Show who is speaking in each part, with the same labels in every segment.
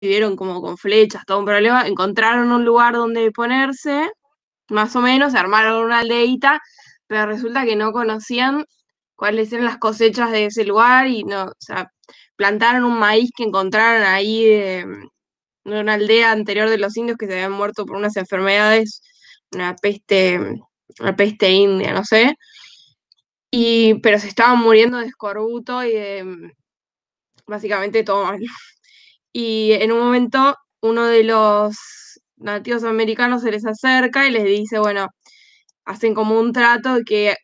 Speaker 1: vieron como con flechas, todo un problema, encontraron un lugar donde ponerse, más o menos, se armaron una aldeíta, pero resulta que no conocían cuáles eran las cosechas de ese lugar y no, o sea, plantaron un maíz que encontraron ahí de una aldea anterior de los indios que se habían muerto por unas enfermedades, una peste, una peste india, no sé, pero se estaban muriendo de escorbuto y de básicamente todo mal. Y en un momento uno de los nativos americanos se les acerca y les dice, bueno, hacen como un trato de que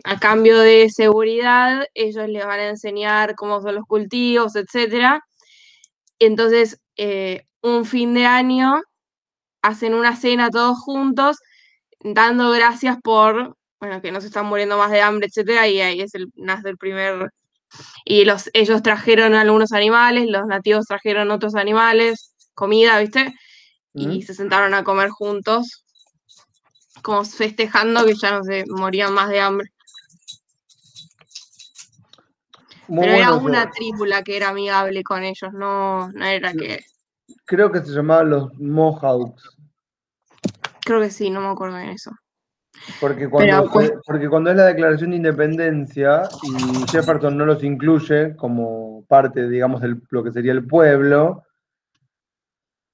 Speaker 1: a cambio de seguridad ellos les van a enseñar cómo son los cultivos, etcétera. Y entonces, un fin de año hacen una cena todos juntos, dando gracias por, bueno, que no se están muriendo más de hambre, etcétera, y ahí nace el primer. Y ellos trajeron algunos animales, los nativos trajeron otros animales, comida, ¿viste? Y
Speaker 2: ¿Mm?
Speaker 1: se sentaron a comer juntos, como festejando que ya no se morían más de hambre.
Speaker 2: Muy
Speaker 1: Pero era
Speaker 2: bueno
Speaker 1: una
Speaker 2: eso.
Speaker 1: tribu la que era amigable con ellos, no era que.
Speaker 2: Creo que se llamaban los Mohawks.
Speaker 1: Creo que sí, no me acuerdo de eso.
Speaker 2: Porque
Speaker 1: Pero pues,
Speaker 2: porque cuando es la Declaración de Independencia y Jefferson no los incluye como parte, digamos, de lo que sería el pueblo,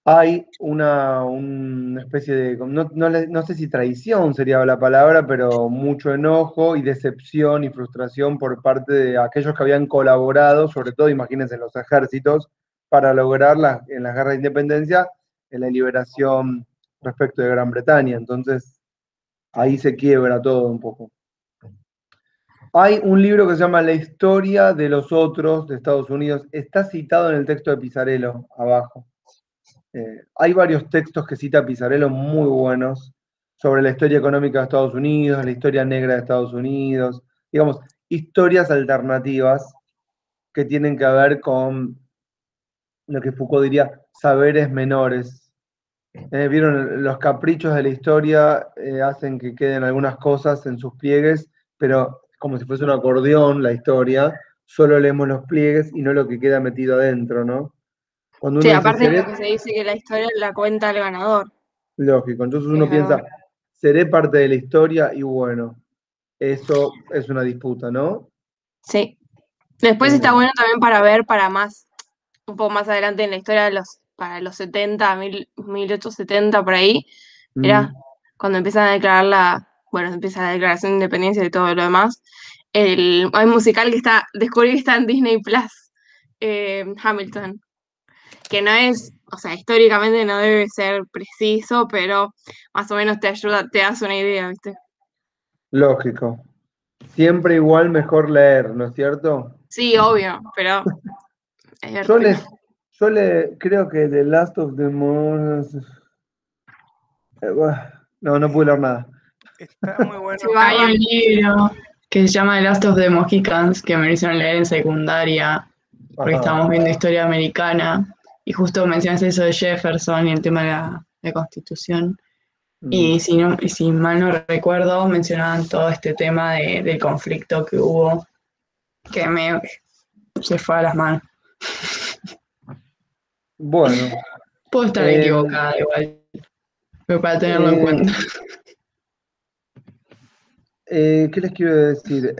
Speaker 2: hay una especie de, no sé si traición sería la palabra, pero mucho enojo y decepción y frustración por parte de aquellos que habían colaborado, sobre todo, imagínense, en los ejércitos, para lograr en las guerras de independencia, en la liberación respecto de Gran Bretaña. Entonces, ahí se quiebra todo un poco. Hay un libro que se llama La historia de los otros de Estados Unidos. Está citado en el texto de Pizarello, abajo. Hay varios textos que cita Pizarello muy buenos sobre la historia económica de Estados Unidos, la historia negra de Estados Unidos, digamos, historias alternativas que tienen que ver con lo que Foucault diría saberes menores. Vieron, los caprichos de la historia hacen que queden algunas cosas en sus pliegues, pero como si fuese un acordeón la historia, solo leemos los pliegues y no lo que queda metido adentro, ¿no? Cuando
Speaker 1: sí,
Speaker 2: uno dice,
Speaker 1: aparte de
Speaker 2: seré,
Speaker 1: lo que se dice que la historia la cuenta el ganador,
Speaker 2: lógico, entonces
Speaker 1: que es
Speaker 2: uno
Speaker 1: verdad.
Speaker 2: piensa, seré parte de la historia y bueno, eso es una disputa, ¿no?
Speaker 1: Sí. Después está
Speaker 2: Eh,
Speaker 1: bueno también para ver un poco más adelante en la historia para los 70, 1870 por ahí, era
Speaker 2: mm,
Speaker 1: cuando empiezan a declarar bueno, empieza la declaración de independencia y todo lo demás. Hay un musical descubrí que está en Disney Plus, Hamilton, que no es, o sea, históricamente no debe ser preciso, pero más o menos te ayuda, te hace una idea, ¿viste?
Speaker 2: lógico. Siempre igual mejor leer, ¿no es cierto?
Speaker 1: Sí, obvio, pero es
Speaker 2: Yo
Speaker 1: divertido.
Speaker 2: les, yo le creo que The Last of the Mohicans. No, no pude leer nada.
Speaker 3: Está muy
Speaker 1: Sí,
Speaker 3: bueno.
Speaker 1: va,
Speaker 4: Hay un libro que se llama The Last of the Mohicans que me hicieron leer en secundaria porque
Speaker 2: Ajá.
Speaker 4: estábamos viendo historia americana y justo mencionas eso de Jefferson y el tema de la Constitución.
Speaker 2: Mm.
Speaker 4: Y si, no, y si mal no recuerdo, mencionaban todo este tema del conflicto que hubo, que me se fue a las manos.
Speaker 2: Bueno,
Speaker 4: Puedo estar
Speaker 2: eh,
Speaker 4: equivocada igual, pero para tenerlo en
Speaker 2: eh,
Speaker 4: cuenta.
Speaker 2: ¿qué les quiero decir?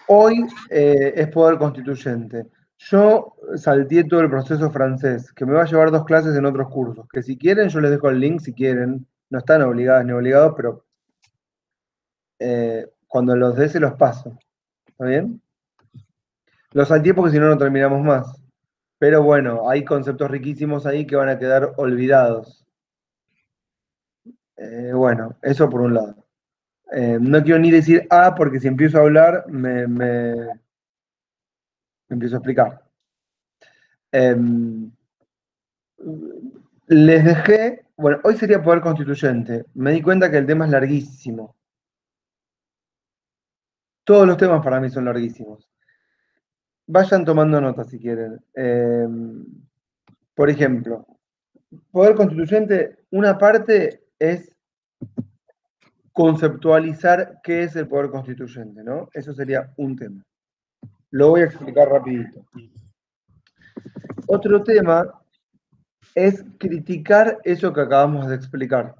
Speaker 2: Hoy es poder constituyente. Yo salteé todo el proceso francés, que me va a llevar 2 clases en otros cursos, que si quieren yo les dejo el link, si quieren, no están obligadas ni obligados, pero cuando los dé se los paso. ¿Está bien? Los salteé porque si no, no terminamos más. Pero bueno, hay conceptos riquísimos ahí que van a quedar olvidados. Bueno, eso por un lado. No quiero ni decir porque si empiezo a hablar me empiezo a explicar. Em, Les dejé, bueno, hoy sería poder constituyente. Me di cuenta que el tema es larguísimo. Todos los temas para mí son larguísimos. Vayan tomando nota si quieren. Por ejemplo, poder constituyente, una parte es conceptualizar qué es el poder constituyente, ¿no? Eso sería un tema. Lo voy a explicar rapidito. Otro tema es criticar eso que acabamos de explicar.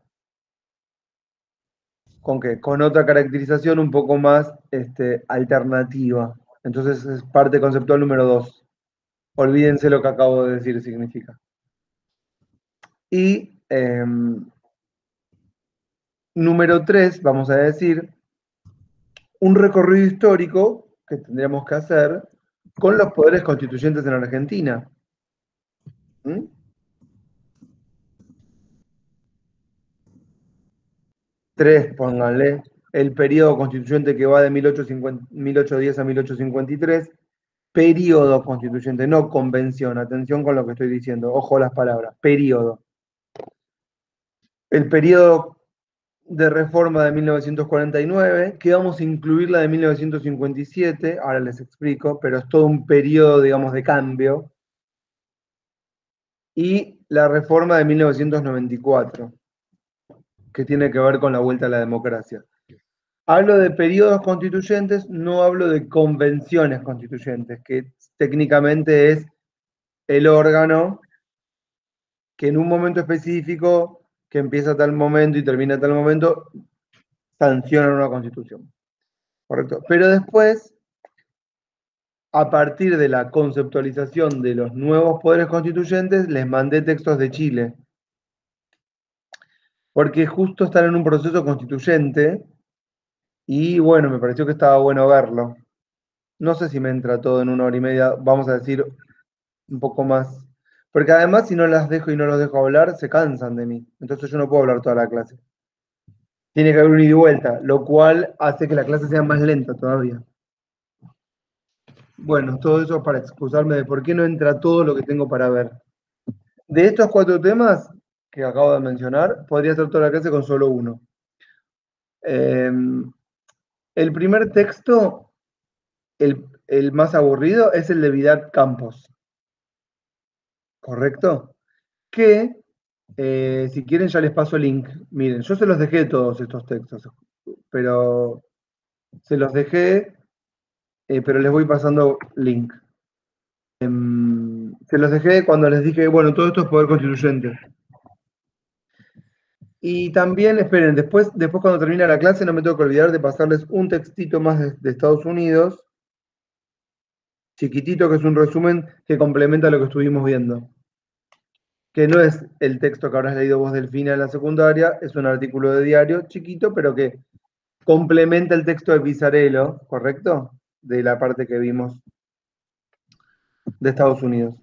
Speaker 2: ¿Con qué? Con otra caracterización un poco más alternativa. Entonces es parte conceptual número 2. Olvídense lo que acabo de decir significa. Y número 3, vamos a decir, un recorrido histórico que tendríamos que hacer con los poderes constituyentes en Argentina. ¿Mm? 3, pónganle, el periodo constituyente que va de 1810 a 1853, periodo constituyente, no convención, atención con lo que estoy diciendo, ojo las palabras, periodo. El periodo de reforma de 1949, que vamos a incluir la de 1957, ahora les explico, pero es todo un periodo, digamos, de cambio, y la reforma de 1994, que tiene que ver con la vuelta a la democracia. Hablo de periodos constituyentes, no hablo de convenciones constituyentes, que técnicamente es el órgano que en un momento específico, que empieza tal momento y termina tal momento, sanciona una constitución. ¿Correcto? Pero después, a partir de la conceptualización de los nuevos poderes constituyentes, les mandé textos de Chile. Porque justo están en un proceso constituyente y bueno, me pareció que estaba bueno verlo. No sé si me entra todo en 1 hora y media, vamos a decir un poco más. Porque además, si no las dejo y no los dejo hablar, se cansan de mí. Entonces yo no puedo hablar toda la clase. Tiene que haber un ida y vuelta, lo cual hace que la clase sea más lenta todavía. Bueno, todo eso para excusarme de por qué no entra todo lo que tengo para ver. De estos 4 temas que acabo de mencionar, podría hacer toda la clase con solo uno. El primer texto, el más aburrido, es el de Vidal Campos. ¿Correcto? Que, si quieren, ya les paso el link. Miren, yo se los dejé todos estos textos, pero se los dejé, pero les voy pasando link. Se los dejé cuando les dije, bueno, todo esto es poder constituyente. Y también, esperen, después cuando termine la clase no me tengo que olvidar de pasarles un textito más de Estados Unidos, chiquitito, que es un resumen que complementa lo que estuvimos viendo. Que no es el texto que habrás leído vos, Delfina, en la secundaria, es un artículo de diario chiquito, pero que complementa el texto de Pizarello, ¿correcto? De la parte que vimos de Estados Unidos.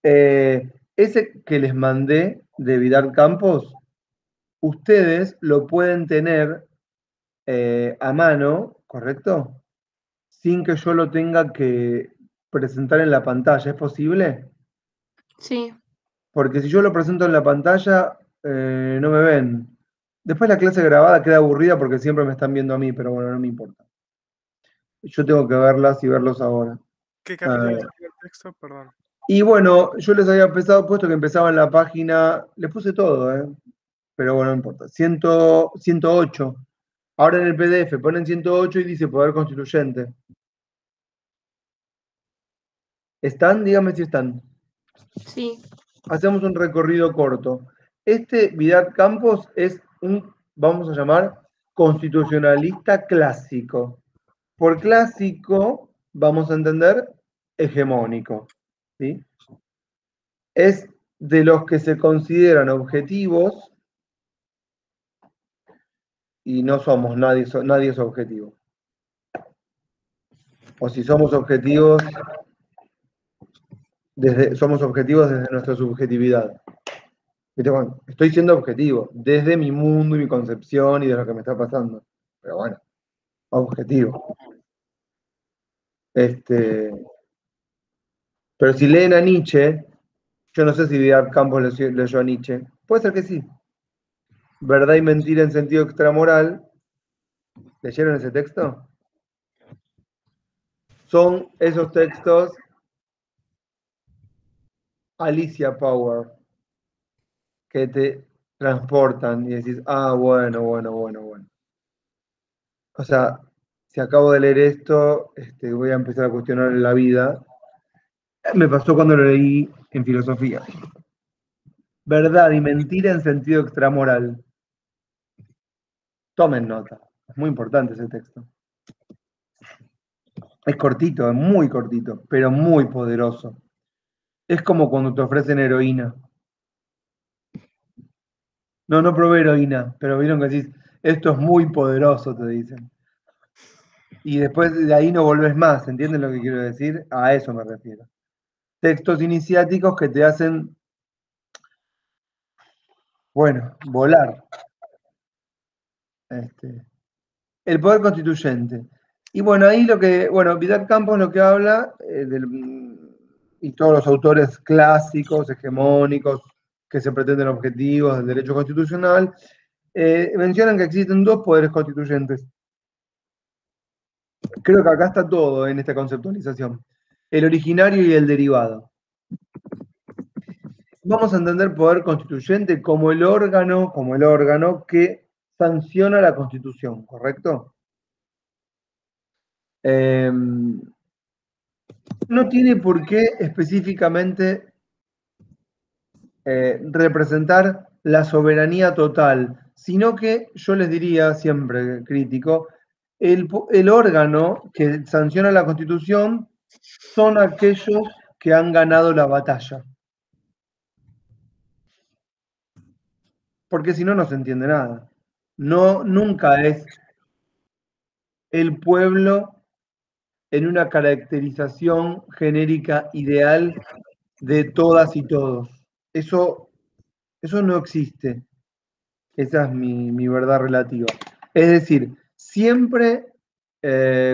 Speaker 2: Ese que les mandé de Vidal Campos, ustedes lo pueden tener a mano, ¿correcto? Sin que yo lo tenga que presentar en la pantalla, ¿es posible?
Speaker 1: Sí.
Speaker 2: Porque si yo lo presento en la pantalla, no me ven. Después la clase grabada queda aburrida porque siempre me están viendo a mí, pero bueno, no me importa. Yo tengo que verlas y verlos ahora.
Speaker 3: ¿Qué capítulo es el texto? Perdón.
Speaker 2: Y bueno, yo les había puesto que empezaba en la página, les puse todo, pero bueno, no importa. 108. Ahora en el PDF ponen 108 y dice Poder Constituyente. ¿Están? Díganme si están.
Speaker 1: Sí.
Speaker 2: Hacemos un recorrido corto. Vidal Campos es un, vamos a llamar, constitucionalista clásico. Por clásico, vamos a entender hegemónico. ¿Sí? Es de los que se consideran objetivos y no somos, nadie es objetivo. O si somos objetivos, somos objetivos desde nuestra subjetividad. Bueno, estoy siendo objetivo desde mi mundo y mi concepción y de lo que me está pasando. Pero bueno, objetivo. Pero si leen a Nietzsche, yo no sé si Vidal Campos leyó a Nietzsche. Puede ser que sí. Verdad y mentira en sentido extramoral. ¿Leyeron ese texto? Son esos textos Alicia Power que te transportan y decís, ah, bueno. O sea, si acabo de leer esto, voy a empezar a cuestionar la vida. Me pasó cuando lo leí en filosofía. Verdad y mentira en sentido extramoral. Tomen nota. Es muy importante ese texto. Es cortito, es muy cortito, pero muy poderoso. Es como cuando te ofrecen heroína. No, no probé heroína, pero vieron que decís, esto es muy poderoso, te dicen. Y después de ahí no volvés más, ¿entienden lo que quiero decir? A eso me refiero. Textos iniciáticos que te hacen, bueno, volar. El poder constituyente. Y bueno, ahí Vidal Campos lo que habla, y todos los autores clásicos, hegemónicos, que se pretenden objetivos del derecho constitucional, mencionan que existen dos poderes constituyentes. Creo que acá está todo en esta conceptualización. El originario y el derivado. Vamos a entender poder constituyente como el órgano que sanciona la Constitución, ¿correcto? No tiene por qué específicamente representar la soberanía total, sino que yo les diría, siempre crítico, el órgano que sanciona la Constitución son aquellos que han ganado la batalla. Porque si no, no se entiende nada. No, nunca es el pueblo en una caracterización genérica ideal de todas y todos. Eso no existe. Esa es mi verdad relativa. Es decir, siempre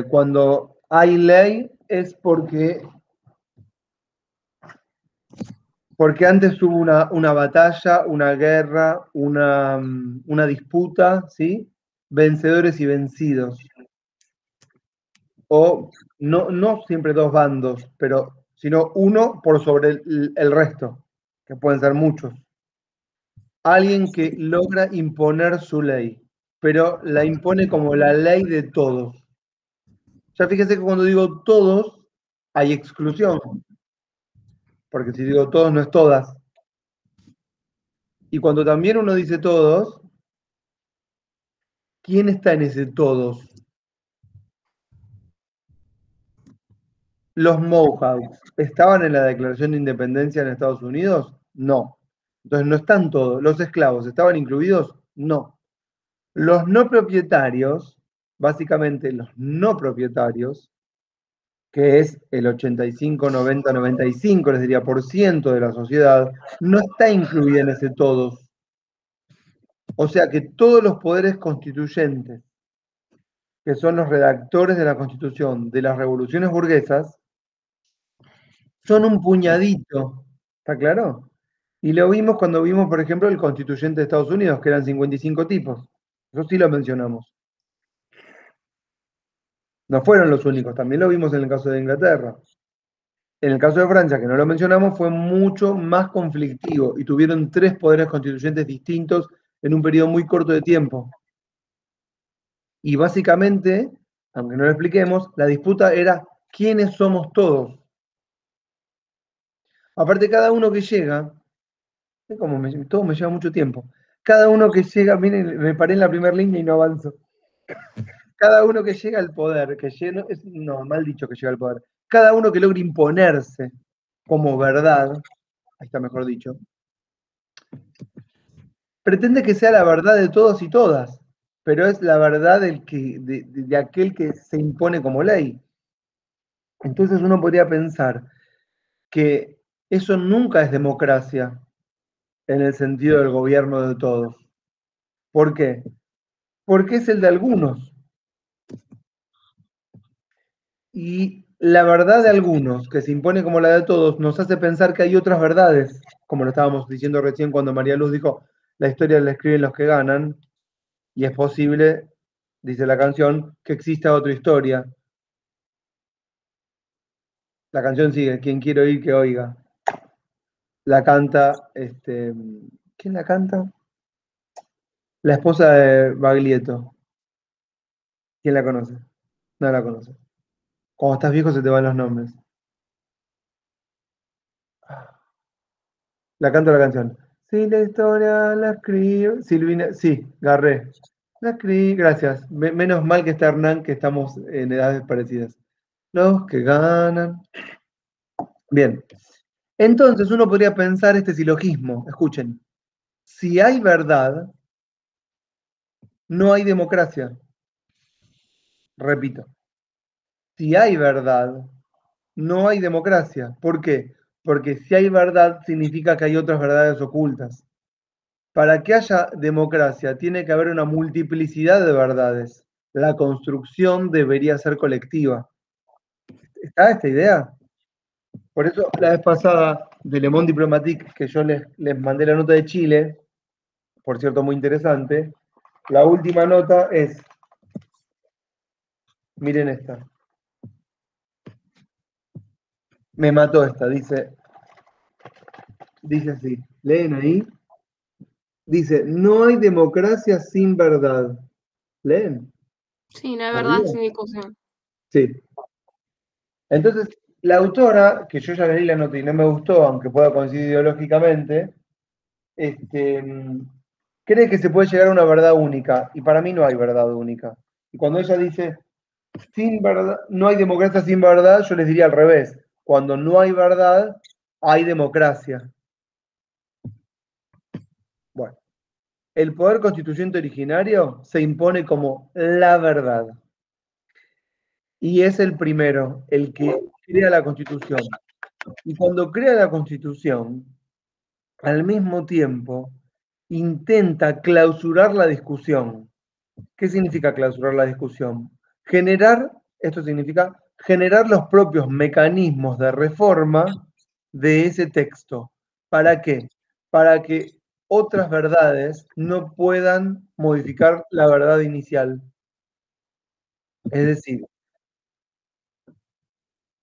Speaker 2: cuando hay ley es porque antes hubo una batalla, una guerra, una disputa, ¿sí? Vencedores y vencidos. O no siempre dos bandos, sino uno por sobre el resto, que pueden ser muchos. Alguien que logra imponer su ley, pero la impone como la ley de todos. Ya fíjese que cuando digo todos, hay exclusión, porque si digo todos no es todas. Y cuando también uno dice todos, ¿quién está en ese todos? ¿Los Mohawks estaban en la Declaración de Independencia en Estados Unidos? No. Entonces no están todos. ¿Los esclavos estaban incluidos? No. Los no propietarios, básicamente los no propietarios, que es el 85, 90, 95, les diría, por ciento de la sociedad, no está incluida en ese todos. O sea que todos los poderes constituyentes, que son los redactores de la Constitución de las revoluciones burguesas, son un puñadito, ¿está claro? Y lo vimos cuando vimos, por ejemplo, el constituyente de Estados Unidos, que eran 55 tipos. Eso sí lo mencionamos. No fueron los únicos, también lo vimos en el caso de Inglaterra. En el caso de Francia, que no lo mencionamos, fue mucho más conflictivo y tuvieron 3 poderes constituyentes distintos en un periodo muy corto de tiempo. Y básicamente, aunque no lo expliquemos, la disputa era quiénes somos todos. Aparte, cada uno que llega, todo me lleva mucho tiempo. Cada uno que llega, miren, me paré en la primera línea y no avanzo. Cada uno que llega al poder, mal dicho que llega al poder, cada uno que logra imponerse como verdad, ahí está mejor dicho, pretende que sea la verdad de todos y todas, pero es la verdad de aquel que se impone como ley. Entonces uno podría pensar que eso nunca es democracia en el sentido del gobierno de todos. ¿Por qué? Porque es el de algunos. Y la verdad de algunos, que se impone como la de todos, nos hace pensar que hay otras verdades, como lo estábamos diciendo recién cuando María Luz dijo, la historia la escriben los que ganan, y es posible, dice la canción, que exista otra historia. La canción sigue, quien quiere oír que oiga. La canta, ¿quién la canta? La esposa de Baglietto. ¿Quién la conoce? No la conoce. Cuando estás viejo se te van los nombres. La canto la canción. Si la historia la escribe. Silvina, sí, Garré. La escribe, gracias. Menos mal que está Hernán, que estamos en edades parecidas. Los que ganan. Bien. Entonces uno podría pensar este silogismo. Escuchen. Si hay verdad, no hay democracia. Repito. Si hay verdad, no hay democracia. ¿Por qué? Porque si hay verdad, significa que hay otras verdades ocultas. Para que haya democracia, tiene que haber una multiplicidad de verdades. La construcción debería ser colectiva. ¿Está esta idea? Por eso, la vez pasada de Le Monde Diplomatique, que yo les mandé la nota de Chile, por cierto, muy interesante, la última nota es, miren esta. Me mató esta, dice así, leen ahí. Dice, no hay democracia sin verdad. ¿Leen?
Speaker 1: Sí, no es verdad,
Speaker 2: ¿Arriba?
Speaker 1: sin discusión.
Speaker 2: Sí. Entonces, la autora, que yo ya leí la nota y no me gustó, aunque pueda coincidir ideológicamente, cree que se puede llegar a una verdad única, y para mí no hay verdad única. Y cuando ella dice, sin verdad, no hay democracia sin verdad, yo les diría al revés. Cuando no hay verdad, hay democracia. Bueno, el poder constituyente originario se impone como la verdad. Y es el primero, el que crea la Constitución. Y cuando crea la Constitución, al mismo tiempo, intenta clausurar la discusión. ¿Qué significa clausurar la discusión? Esto significa generar los propios mecanismos de reforma de ese texto. ¿Para qué? Para que otras verdades no puedan modificar la verdad inicial. Es decir,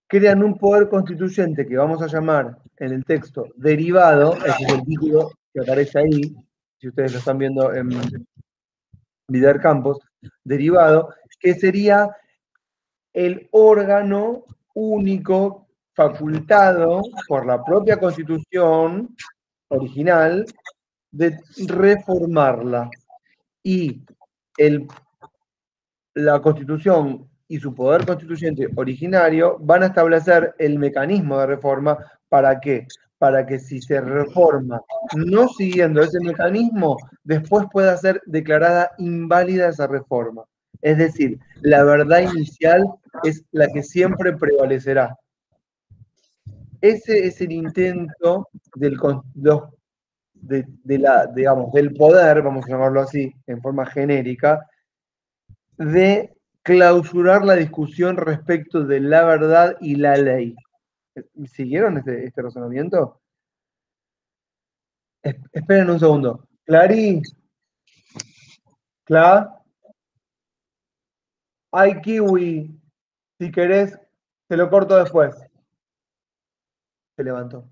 Speaker 2: crean un poder constituyente que vamos a llamar en el texto derivado, ese es el título que aparece ahí, si ustedes lo están viendo en Vidal Campos, derivado, que sería el órgano único facultado por la propia Constitución original de reformarla. Y la Constitución y su poder constituyente originario van a establecer el mecanismo de reforma. ¿Para qué? Para que si se reforma no siguiendo ese mecanismo, después pueda ser declarada inválida esa reforma. Es decir, la verdad inicial es la que siempre prevalecerá. Ese es el intento del poder, vamos a llamarlo así, en forma genérica, de clausurar la discusión respecto de la verdad y la ley. ¿Siguieron este razonamiento? Esperen un segundo. Clary, Cla, hay kiwi. Si querés, te lo corto después. Se levantó.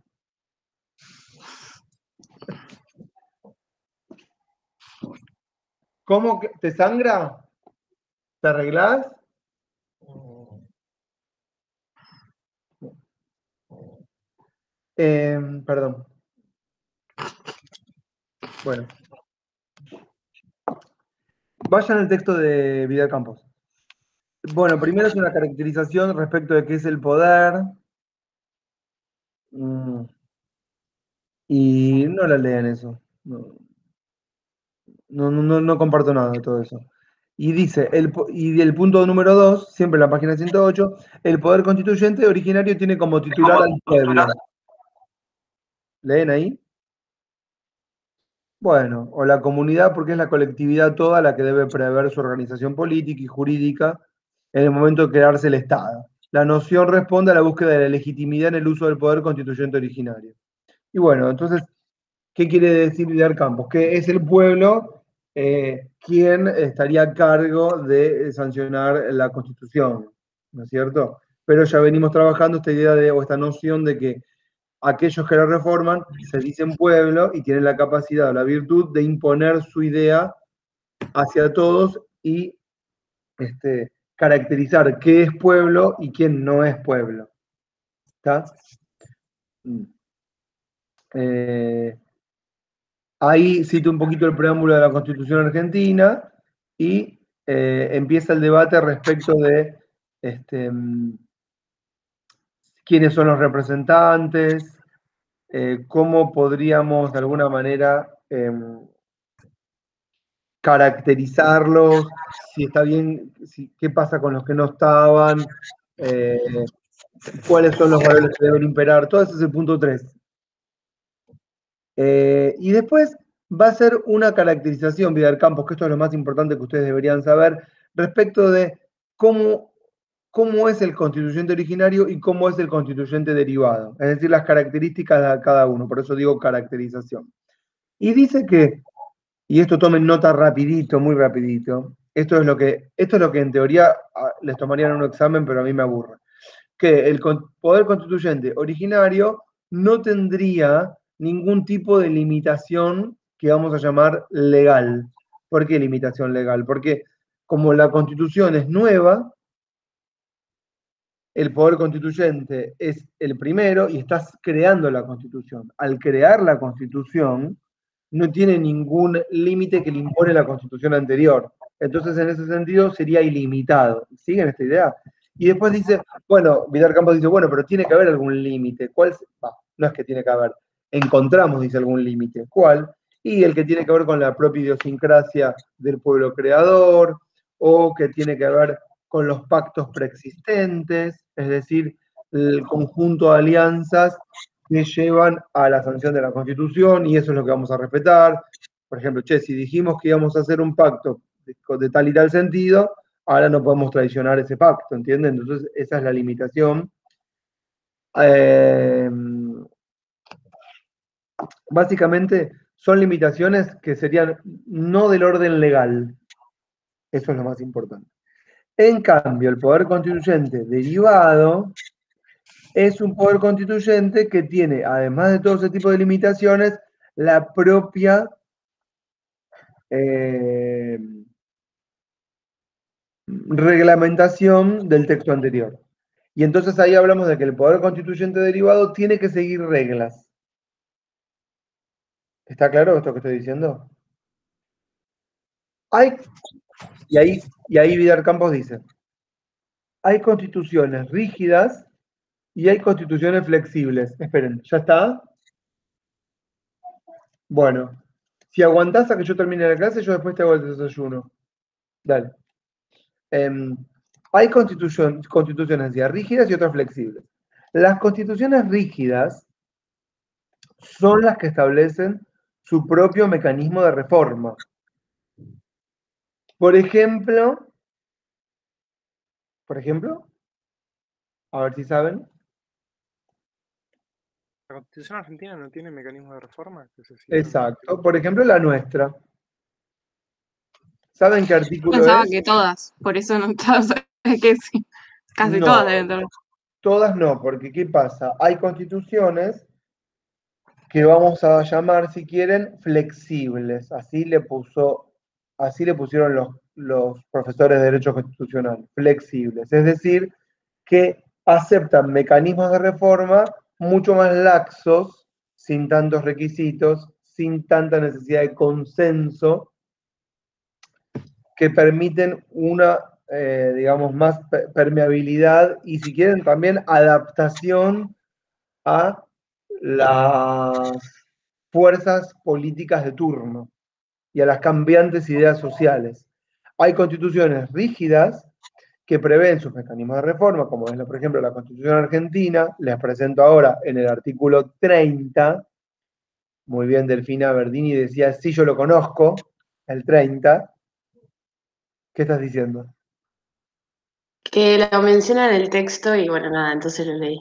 Speaker 2: ¿Cómo que te sangra? ¿Te arreglás? Perdón. Bueno. Vayan al texto de Vidal Campos. Bueno, primero es una caracterización respecto de qué es el poder. Y no la lean eso. No comparto nada de todo eso. Y dice, y el punto número 2, siempre en la página 108, el poder constituyente originario tiene como titular al pueblo. ¿Leen ahí? Bueno, o la comunidad, porque es la colectividad toda la que debe prever su organización política y jurídica en el momento de crearse el Estado. La noción responde a la búsqueda de la legitimidad en el uso del poder constituyente originario. Y bueno, entonces, ¿qué quiere decir Vidal Campos? Que es el pueblo quien estaría a cargo de sancionar la Constitución, ¿no es cierto? Pero ya venimos trabajando esta idea o esta noción de que aquellos que la reforman se dicen pueblo y tienen la capacidad o la virtud de imponer su idea hacia todos y caracterizar qué es pueblo y quién no es pueblo. ¿Está? Ahí cito un poquito el preámbulo de la Constitución Argentina y empieza el debate respecto de quiénes son los representantes, cómo podríamos de alguna manera caracterizarlos, si está bien, qué pasa con los que no estaban, cuáles son los valores que deben imperar, todo ese es el punto 3. Y después va a ser una caracterización, Vidal Campos, que esto es lo más importante que ustedes deberían saber, respecto de cómo es el constituyente originario y cómo es el constituyente derivado, es decir, las características de cada uno, por eso digo caracterización. Y dice que, y esto tomen nota rapidito, muy rapidito, esto es lo que en teoría les tomarían un examen, pero a mí me aburre, que el poder constituyente originario no tendría ningún tipo de limitación que vamos a llamar legal. ¿Por qué limitación legal? Porque como la Constitución es nueva, el poder constituyente es el primero y estás creando la Constitución. Al crear la Constitución, no tiene ningún límite que le impone la Constitución anterior. Entonces, en ese sentido, sería ilimitado. ¿Siguen esta idea? Y después dice, bueno, Vidal Campos dice, bueno, pero tiene que haber algún límite. ¿Cuál? No es que tiene que haber. Encontramos, dice, algún límite. ¿Cuál? Y el que tiene que ver con la propia idiosincrasia del pueblo creador, o que tiene que ver con los pactos preexistentes, es decir, el conjunto de alianzas que llevan a la sanción de la Constitución, y eso es lo que vamos a respetar. Por ejemplo, si dijimos que íbamos a hacer un pacto de tal y tal sentido, ahora no podemos traicionar ese pacto, ¿entienden? Entonces, esa es la limitación. Básicamente, son limitaciones que serían no del orden legal. Eso es lo más importante. En cambio, el poder constituyente derivado es un poder constituyente que tiene, además de todo ese tipo de limitaciones, la propia reglamentación del texto anterior. Y entonces ahí hablamos de que el poder constituyente derivado tiene que seguir reglas. ¿Está claro esto que estoy diciendo? Y ahí Vidal Campos dice, hay constituciones rígidas y hay constituciones flexibles. Esperen, ¿ya está? Bueno, si aguantás a que yo termine la clase, yo después te hago el desayuno. Dale. Hay constituciones ya rígidas y otras flexibles. Las constituciones rígidas son las que establecen su propio mecanismo de reforma. Por ejemplo, a ver si saben.
Speaker 3: ¿La Constitución Argentina no tiene mecanismo de reforma?
Speaker 2: Exacto. Por ejemplo, la nuestra. ¿Saben qué artículo
Speaker 1: Pensaba
Speaker 2: es?
Speaker 1: que todas, por eso no todas, es que sí, casi
Speaker 2: No,
Speaker 1: todas deben tener.
Speaker 2: todas no, porque ¿qué pasa? Hay constituciones que vamos a llamar, si quieren, flexibles. Así le pusieron los profesores de Derecho Constitucional, flexibles. Es decir, que aceptan mecanismos de reforma mucho más laxos, sin tantos requisitos, sin tanta necesidad de consenso, que permiten una, digamos, más permeabilidad y, si quieren, también adaptación a las fuerzas políticas de turno y a las cambiantes ideas sociales. Hay constituciones rígidas que prevén sus mecanismos de reforma, como es, por ejemplo, la Constitución Argentina. Les presento ahora en el artículo 30, muy bien, Delfina Verdini decía, sí, yo lo conozco, el 30. ¿Qué estás diciendo?
Speaker 5: Que lo menciona en el texto y bueno, nada, entonces lo leí.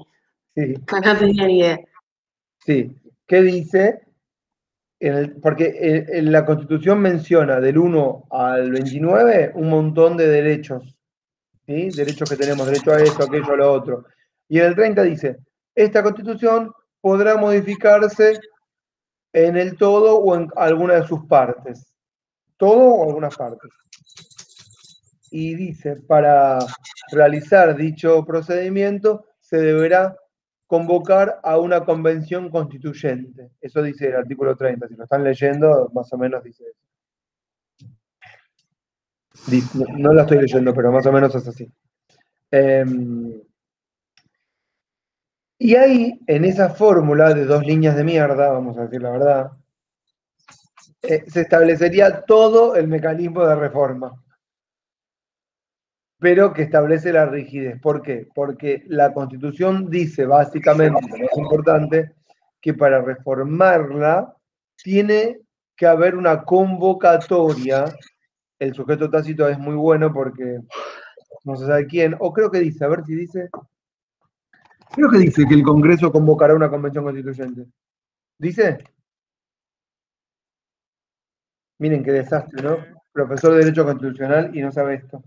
Speaker 2: Sí.
Speaker 5: Pues no tenía ni idea.
Speaker 2: Sí. ¿Qué dice? Porque en la Constitución menciona del 1 al 29 un montón de derechos, ¿sí? Derechos que tenemos, derecho a esto, aquello, a lo otro. Y en el 30 dice, esta Constitución podrá modificarse en el todo o en alguna de sus partes. Todo o algunas partes. Y dice, para realizar dicho procedimiento se deberá convocar a una convención constituyente. Eso dice el artículo 30. Si lo están leyendo, más o menos dice eso. No la estoy leyendo, pero más o menos es así. Y ahí, en esa fórmula de 2 líneas de mierda, vamos a decir la verdad, se establecería todo el mecanismo de reforma, pero que establece la rigidez. ¿Por qué? Porque la Constitución dice, básicamente, lo más importante, que para reformarla tiene que haber una convocatoria. El sujeto tácito es muy bueno porque no se sabe quién, o creo que dice, a ver si dice, creo que dice que el Congreso convocará una convención constituyente. ¿Dice? Miren qué desastre, ¿no? Profesor de Derecho Constitucional y no sabe esto.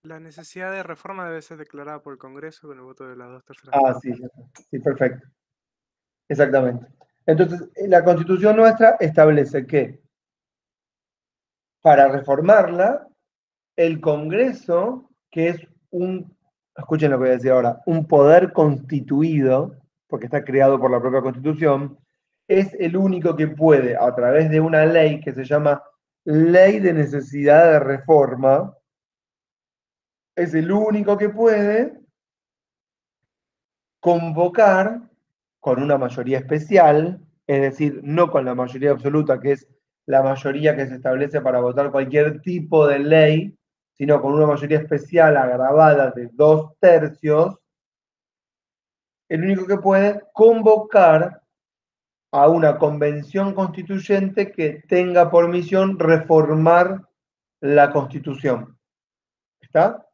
Speaker 3: La necesidad de reforma debe ser declarada por el Congreso con el voto de las 2/3
Speaker 2: Ah,
Speaker 3: partes.
Speaker 2: sí, ya está. Sí, perfecto. Exactamente. Entonces, la Constitución nuestra establece que para reformarla, el Congreso, que es escuchen lo que voy a decir ahora, un poder constituido, porque está creado por la propia Constitución, es el único que puede, a través de una ley que se llama Ley de Necesidad de Reforma, es el único que puede convocar con una mayoría especial, es decir, no con la mayoría absoluta, que es la mayoría que se establece para votar cualquier tipo de ley, sino con una mayoría especial agravada de 2/3, el único que puede convocar a una convención constituyente que tenga por misión reformar la Constitución. ¿Está?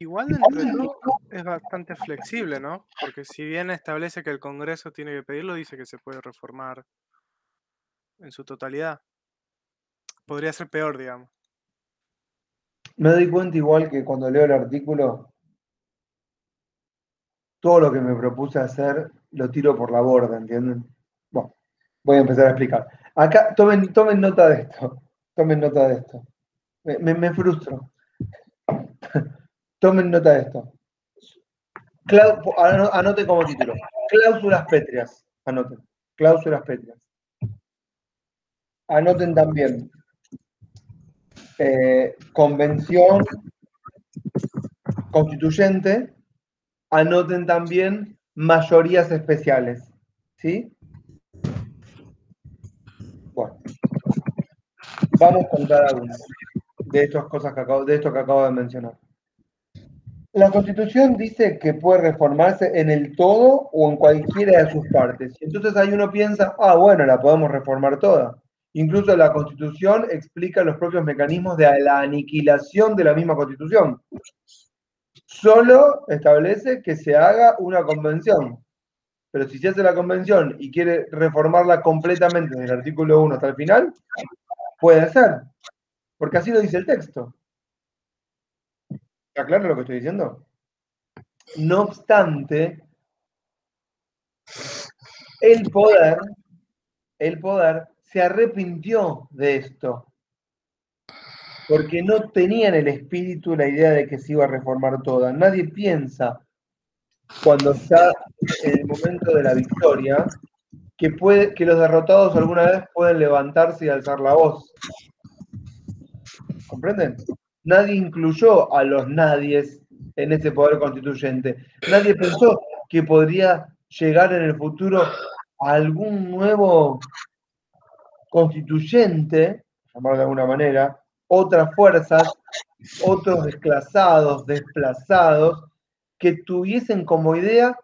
Speaker 3: Igual dentro de todo es bastante flexible, ¿no? Porque si bien establece que el Congreso tiene que pedirlo, dice que se puede reformar en su totalidad. Podría ser peor, digamos.
Speaker 2: Me doy cuenta igual que cuando leo el artículo, todo lo que me propuse hacer lo tiro por la borda, ¿entienden? Bueno, voy a empezar a explicar. Acá, tomen nota de esto. Tomen nota de esto. Me frustro. Tomen nota de esto. Anoten como título. Cláusulas pétreas. Anoten. Cláusulas pétreas. Anoten también. Convención constituyente. Anoten también mayorías especiales. ¿Sí? Bueno. Vamos con cada uno de estas cosas de esto que acabo de mencionar. La Constitución dice que puede reformarse en el todo o en cualquiera de sus partes. Entonces ahí uno piensa, bueno, la podemos reformar toda. Incluso la Constitución explica los propios mecanismos de la aniquilación de la misma Constitución. Solo establece que se haga una convención. Pero si se hace la convención y quiere reformarla completamente desde el artículo 1 hasta el final, puede ser. Porque así lo dice el texto. ¿Está claro lo que estoy diciendo? No obstante, el poder se arrepintió de esto, porque no tenían el espíritu la idea de que se iba a reformar toda. Nadie piensa, cuando está en el momento de la victoria, que los derrotados alguna vez pueden levantarse y alzar la voz. ¿Comprenden? Nadie incluyó a los nadies en ese poder constituyente. Nadie pensó que podría llegar en el futuro a algún nuevo constituyente, llamarlo de alguna manera, otras fuerzas, otros desclasados, desplazados, que tuviesen como idea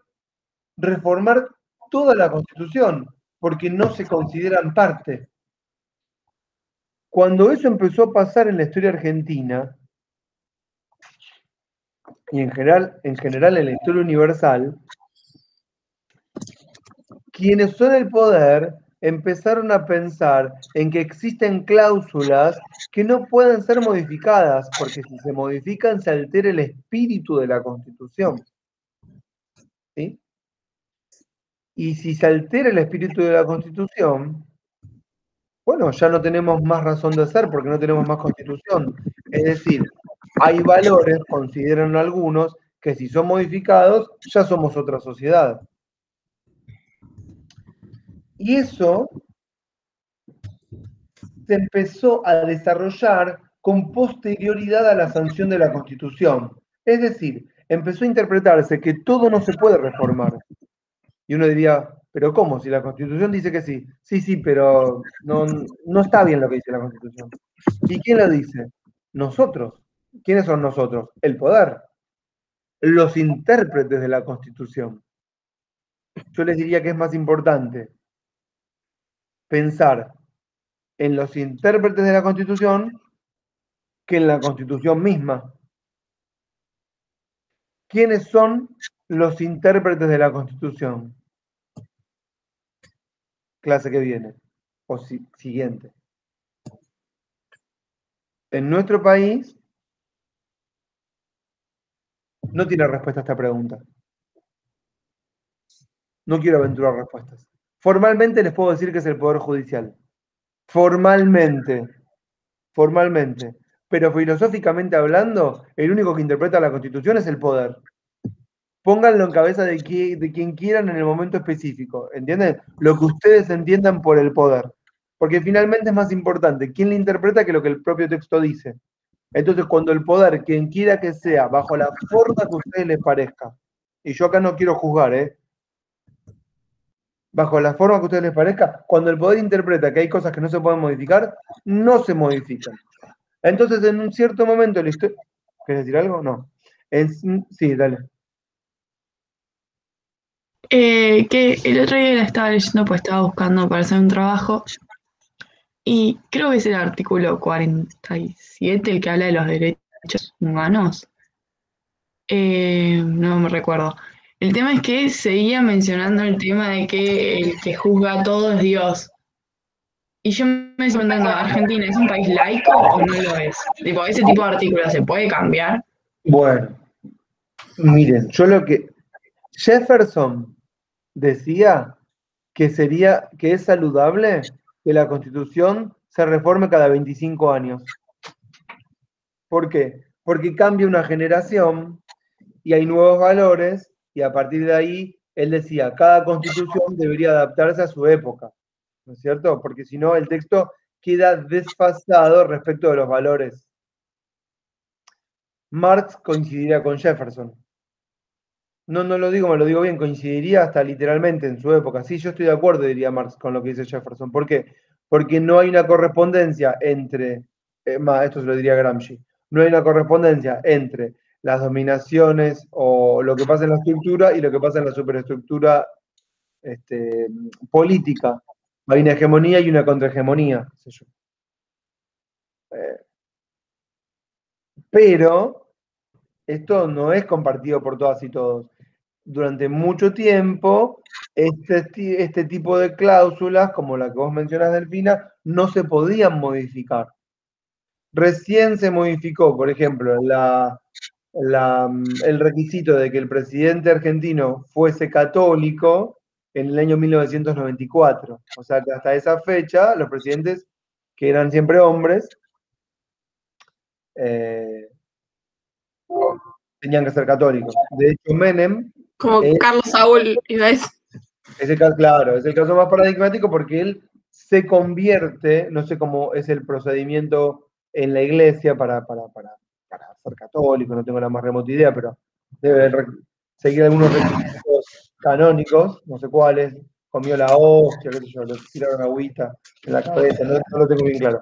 Speaker 2: reformar toda la Constitución, porque no se consideran parte. Cuando eso empezó a pasar en la historia argentina, y en general en la historia universal, quienes son el poder empezaron a pensar en que existen cláusulas que no pueden ser modificadas, porque si se modifican se altera el espíritu de la Constitución. ¿Sí? Y si se altera el espíritu de la Constitución, bueno, ya no tenemos más razón de ser porque no tenemos más Constitución. Es decir, hay valores, consideran algunos, que si son modificados, ya somos otra sociedad. Y eso se empezó a desarrollar con posterioridad a la sanción de la Constitución. Es decir, empezó a interpretarse que todo no se puede reformar. Y uno diría, ¿pero cómo? Si la Constitución dice que sí. Sí, sí, pero no está bien lo que dice la Constitución. ¿Y quién lo dice? Nosotros. ¿Quiénes son nosotros? El poder. Los intérpretes de la Constitución. Yo les diría que es más importante pensar en los intérpretes de la Constitución que en la Constitución misma. ¿Quiénes son los intérpretes de la Constitución? Clase que viene, o siguiente. En nuestro país no tiene respuesta a esta pregunta. No quiero aventurar respuestas. Formalmente les puedo decir que es el Poder Judicial. Formalmente. Pero filosóficamente hablando, el único que interpreta la Constitución es el poder. Pónganlo en cabeza de quien quieran en el momento específico. ¿Entienden? Lo que ustedes entiendan por el poder. Porque finalmente es más importante quién le interpreta que lo que el propio texto dice. Entonces, cuando el poder, quien quiera que sea, bajo la forma que a ustedes les parezca, y yo acá no quiero juzgar, bajo la forma que a ustedes les parezca, cuando el poder interpreta que hay cosas que no se pueden modificar, no se modifican. Entonces, en un cierto momento, ¿querés decir algo? No. Sí, dale.
Speaker 4: Que el otro día la estaba leyendo, pues estaba buscando para hacer un trabajo, y creo que es el artículo 47 el que habla de los derechos humanos. No me recuerdo. El tema es que seguía mencionando el tema de que el que juzga todo es Dios. Y yo me estoy preguntando, ¿Argentina es un país laico o no lo es? Tipo, ¿ese tipo de artículo se puede cambiar?
Speaker 2: Bueno, miren, Jefferson decía que es saludable que la Constitución se reforme cada 25 años. ¿Por qué? Porque cambia una generación y hay nuevos valores, y a partir de ahí, él decía, cada Constitución debería adaptarse a su época, ¿no es cierto? Porque si no, el texto queda desfasado respecto de los valores. Marx coincidiría con Jefferson. No lo digo, me lo digo bien, coincidiría hasta literalmente en su época. Sí, yo estoy de acuerdo, diría Marx, con lo que dice Jefferson. ¿Por qué? Porque no hay una correspondencia entre, esto se lo diría Gramsci, no hay una correspondencia entre las dominaciones o lo que pasa en la estructura y lo que pasa en la superestructura política. Hay una hegemonía y una contrahegemonía. Pero esto no es compartido por todas y todos. Durante mucho tiempo, este tipo de cláusulas, como la que vos mencionás, Delfina, no se podían modificar. Recién se modificó, por ejemplo, el requisito de que el presidente argentino fuese católico en el año 1994. O sea que hasta esa fecha, los presidentes, que eran siempre hombres, tenían que ser católicos. De hecho, Menem
Speaker 1: Como Carlos Saúl, iba a decir.
Speaker 2: Claro, es el caso más paradigmático porque él se convierte, no sé cómo es el procedimiento en la iglesia para ser católico, no tengo la más remota idea, pero debe seguir algunos requisitos canónicos, no sé cuáles, comió la hostia, qué sé yo, le tiraron agüita en la cabeza, no lo tengo bien claro.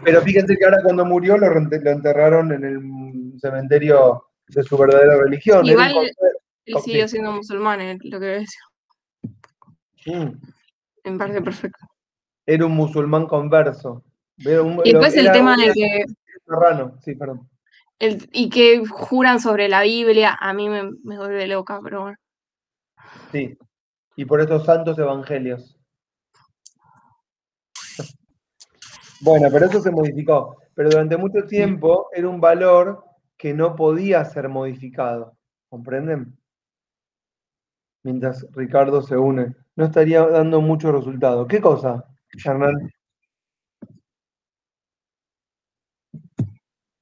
Speaker 2: Pero fíjense que ahora cuando murió lo enterraron en el cementerio de su verdadera religión.
Speaker 1: Igual él siguió siendo musulmán, es lo que decía. Me parece perfecto.
Speaker 2: Era un musulmán converso.
Speaker 1: Y después el tema de que...
Speaker 2: Serrano, sí, perdón.
Speaker 1: Y que juran sobre la Biblia, a mí me vuelve loca, pero bueno.
Speaker 2: Sí, y por estos santos evangelios. Bueno, pero eso se modificó. Pero durante mucho tiempo era un valor que no podía ser modificado. ¿Comprenden? Mientras Ricardo se une. No estaría dando mucho resultado. ¿Qué cosa, Hernán?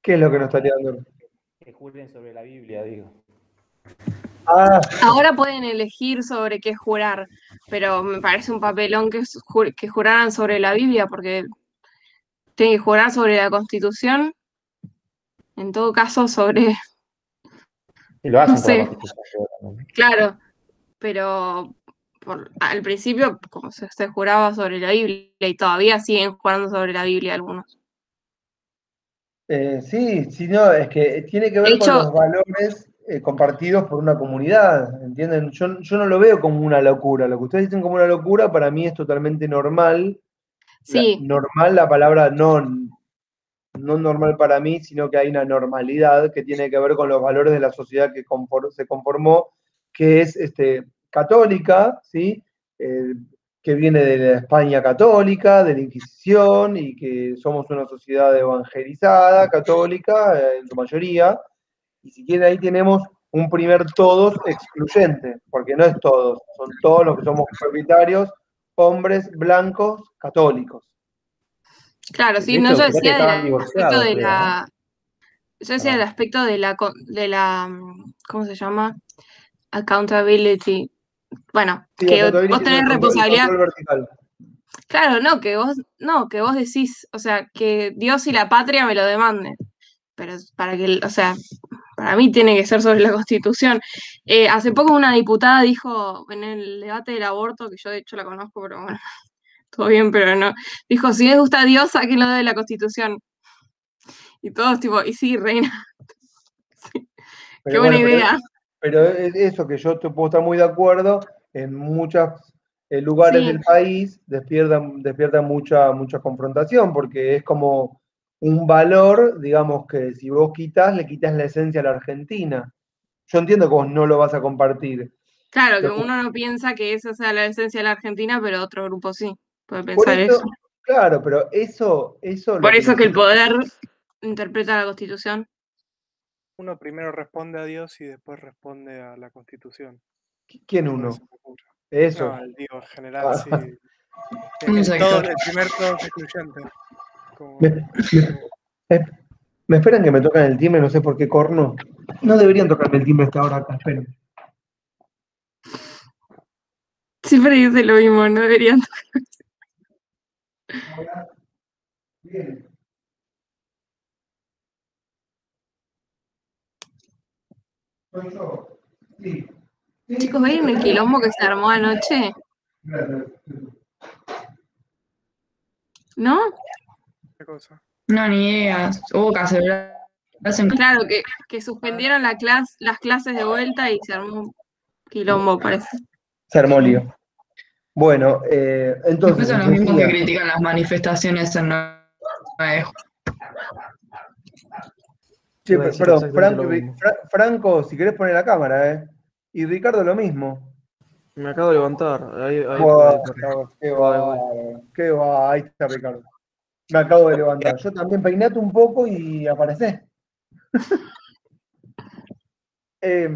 Speaker 2: ¿Qué es lo que no estaría dando?
Speaker 6: que juren sobre la Biblia, digo.
Speaker 2: Ah,
Speaker 1: Ahora pueden elegir sobre qué jurar, pero me parece un papelón que juraran sobre la Biblia, porque tienen que jurar sobre la Constitución, en todo caso sobre,
Speaker 6: Y lo
Speaker 1: no
Speaker 6: hacen por la
Speaker 1: sé,
Speaker 6: Constitución. ¿No?
Speaker 1: claro, pero al principio, como se juraba sobre la Biblia, y todavía siguen jurando sobre la Biblia algunos.
Speaker 2: sí, sí, no, es que tiene que
Speaker 1: De
Speaker 2: ver con
Speaker 1: hecho,
Speaker 2: los valores compartidos por una comunidad, ¿entienden? Yo no lo veo como una locura. Lo que ustedes dicen como una locura, para mí es totalmente normal.
Speaker 1: sí,
Speaker 2: Normal, la palabra no normal para mí, sino que hay una normalidad que tiene que ver con los valores de la sociedad que se conformó, que es católica, ¿sí? Eh, que viene de la España católica, de la Inquisición, y que somos una sociedad evangelizada, católica, en su mayoría, y si quieren ahí tenemos un primer todos excluyente, porque no es todos, son todos los que somos propietarios, hombres blancos católicos.
Speaker 1: claro, sí,
Speaker 6: De
Speaker 1: no,
Speaker 6: hecho,
Speaker 1: yo
Speaker 6: fíjate que
Speaker 1: decía del
Speaker 6: estaban
Speaker 1: aspecto
Speaker 6: divorciados,
Speaker 1: de
Speaker 6: creo, ¿no?
Speaker 1: yo decía del
Speaker 6: Perdón.
Speaker 1: aspecto ¿cómo se llama? Accountability. Bueno,
Speaker 2: Sí,
Speaker 1: que vos
Speaker 2: accountability es
Speaker 1: tenés
Speaker 2: el
Speaker 1: responsabilidad.
Speaker 2: control vertical.
Speaker 1: Claro, no, que vos decís, o sea, que Dios y la patria me lo demanden. Pero para que, o sea, para mí tiene que ser sobre la Constitución. Hace poco una diputada dijo en el debate del aborto, que yo de hecho la conozco, pero bueno, todo bien, pero no. Dijo, si les gusta a Dios, sáquenlo de la Constitución. Y todos tipo, y sí, reina, sí, qué
Speaker 2: Pero
Speaker 1: buena
Speaker 2: bueno,
Speaker 1: idea.
Speaker 2: pero es eso que yo te puedo estar muy de acuerdo, en muchos lugares
Speaker 1: Sí,
Speaker 2: del país despierta mucha confrontación, porque es como un valor, digamos, que si vos quitas, le quitas la esencia a la Argentina. Yo entiendo que vos no lo vas a compartir.
Speaker 1: claro, que
Speaker 2: Lo que-
Speaker 1: uno no piensa que esa sea la esencia de la Argentina, pero otro grupo sí, puede
Speaker 2: por
Speaker 1: pensar eso.
Speaker 2: eso, claro, pero eso
Speaker 1: Por
Speaker 2: lo que
Speaker 1: eso que el
Speaker 2: nosotros,
Speaker 1: poder interpreta la Constitución.
Speaker 3: Uno primero responde a Dios y después responde a la Constitución.
Speaker 2: ¿quién
Speaker 3: Por
Speaker 2: uno?
Speaker 3: eso me ocurre.
Speaker 2: Eso.
Speaker 3: No, digo, en general,
Speaker 2: Ah,
Speaker 3: sí.
Speaker 4: Un sector.
Speaker 3: El primer todo es excluyente.
Speaker 2: me,
Speaker 3: Como,
Speaker 2: me- me esperan que me tocan el timbre, no sé por qué corno. No deberían tocarme el timbre hasta ahora acá, esperen.
Speaker 1: Siempre dice lo mismo, no deberían.
Speaker 2: Bien. Soy yo. Sí.
Speaker 1: Chicos, ¿ven el quilombo que se armó anoche? ¿No?
Speaker 3: ¿qué cosa?
Speaker 4: No, ni idea. Hubo cacerolazo en
Speaker 1: Claro, que suspendieron las clases de vuelta y se armó un quilombo, parece.
Speaker 2: Se armó lío. Bueno,
Speaker 4: Después
Speaker 2: entonces
Speaker 4: son
Speaker 2: les
Speaker 4: los mismos que
Speaker 2: decía.
Speaker 4: critican las manifestaciones en 9 de
Speaker 2: Che,
Speaker 6: Iba a decir
Speaker 2: perdón,
Speaker 6: exactamente lo mismo.
Speaker 2: Franco, si querés poner la cámara, ¿eh? Y Ricardo lo mismo.
Speaker 6: Me acabo de levantar. Ahí
Speaker 2: Buah,
Speaker 6: perdón.
Speaker 2: qué
Speaker 6: Voy.
Speaker 2: va, qué va, ahí está Ricardo. Me acabo de levantar. Yo también peinate un poco y aparecé. ¿Qué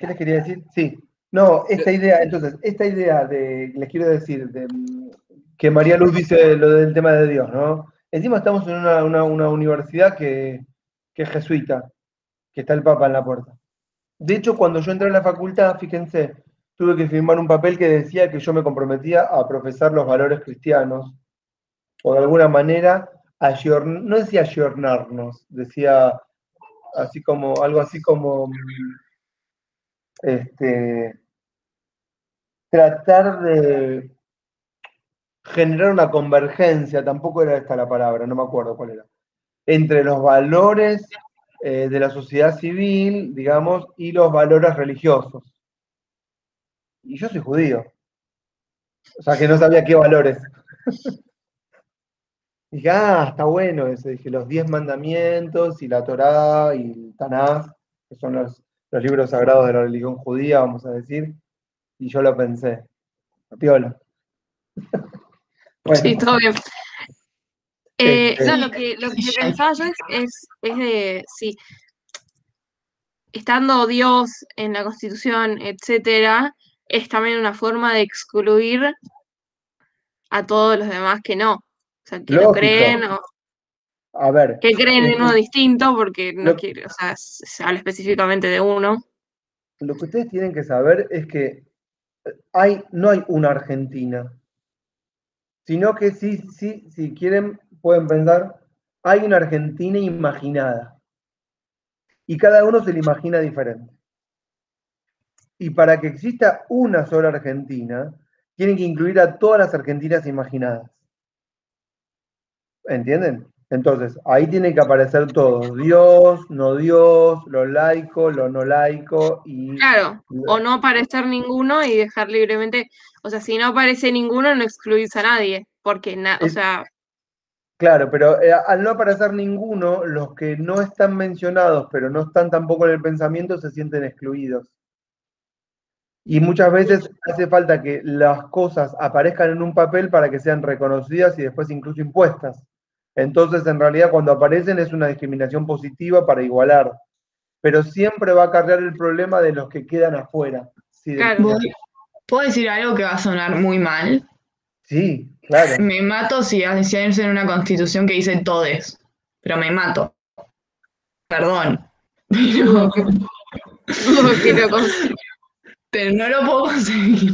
Speaker 2: les quería decir? Sí. No, esta idea les quiero decir, que María Luz dice lo del tema de Dios, ¿no? Encima estamos en una universidad que es jesuita, que está el Papa en la puerta. De hecho, cuando yo entré a la facultad, fíjense, tuve que firmar un papel que decía que yo me comprometía a profesar los valores cristianos, o de alguna manera, no decía ayornarnos, decía algo así como este, tratar de generar una convergencia, tampoco era esta la palabra, no me acuerdo cuál era, entre los valores de la sociedad civil, digamos, y los valores religiosos. Y yo soy judío, o sea que no sabía qué valores. Dije, está bueno eso. Dije, los 10 mandamientos y la Torá y el Tanaj, que son los libros sagrados de la religión judía, vamos a decir. Y yo lo pensé, piola.
Speaker 1: Sí,
Speaker 2: Bueno,
Speaker 1: todo bien. No,
Speaker 2: este,
Speaker 1: lo que pensaba yo es de, sí, estando Dios en la Constitución, etcétera, es también una forma de excluir a todos los demás que no. O sea, que no
Speaker 2: lógico,
Speaker 1: creen o...
Speaker 2: A ver,
Speaker 1: que creen en uno distinto, porque no
Speaker 2: lo,
Speaker 1: quiere, o sea, se habla específicamente de uno.
Speaker 2: lo que ustedes tienen que saber es que no hay una Argentina, sino que sí, si quieren, pueden pensar, hay una Argentina imaginada. Y cada uno se la imagina diferente. Y para que exista una sola Argentina, tienen que incluir a todas las Argentinas imaginadas. ¿Entienden? Entonces, ahí tiene que aparecer todo. Dios, no Dios, lo laico, lo no laico y...
Speaker 1: Claro, o no aparecer ninguno y dejar libremente, o sea, si no aparece ninguno, no excluís a nadie, porque, o
Speaker 2: Es,
Speaker 1: sea,
Speaker 2: claro, pero al no aparecer ninguno, los que no están mencionados, pero no están tampoco en el pensamiento, se sienten excluidos. Y muchas veces hace falta que las cosas aparezcan en un papel para que sean reconocidas y después incluso impuestas. Entonces, en realidad, cuando aparecen es una discriminación positiva para igualar, pero siempre va a acarrear el problema de los que quedan afuera. Sí,
Speaker 1: claro.
Speaker 4: ¿Puedo decir algo que va a sonar muy mal?
Speaker 2: sí, claro.
Speaker 4: Me mato si hacen una constitución que dice todes, pero me mato. Perdón.
Speaker 1: Dudo que lo consiga.
Speaker 4: Pero no lo puedo conseguir.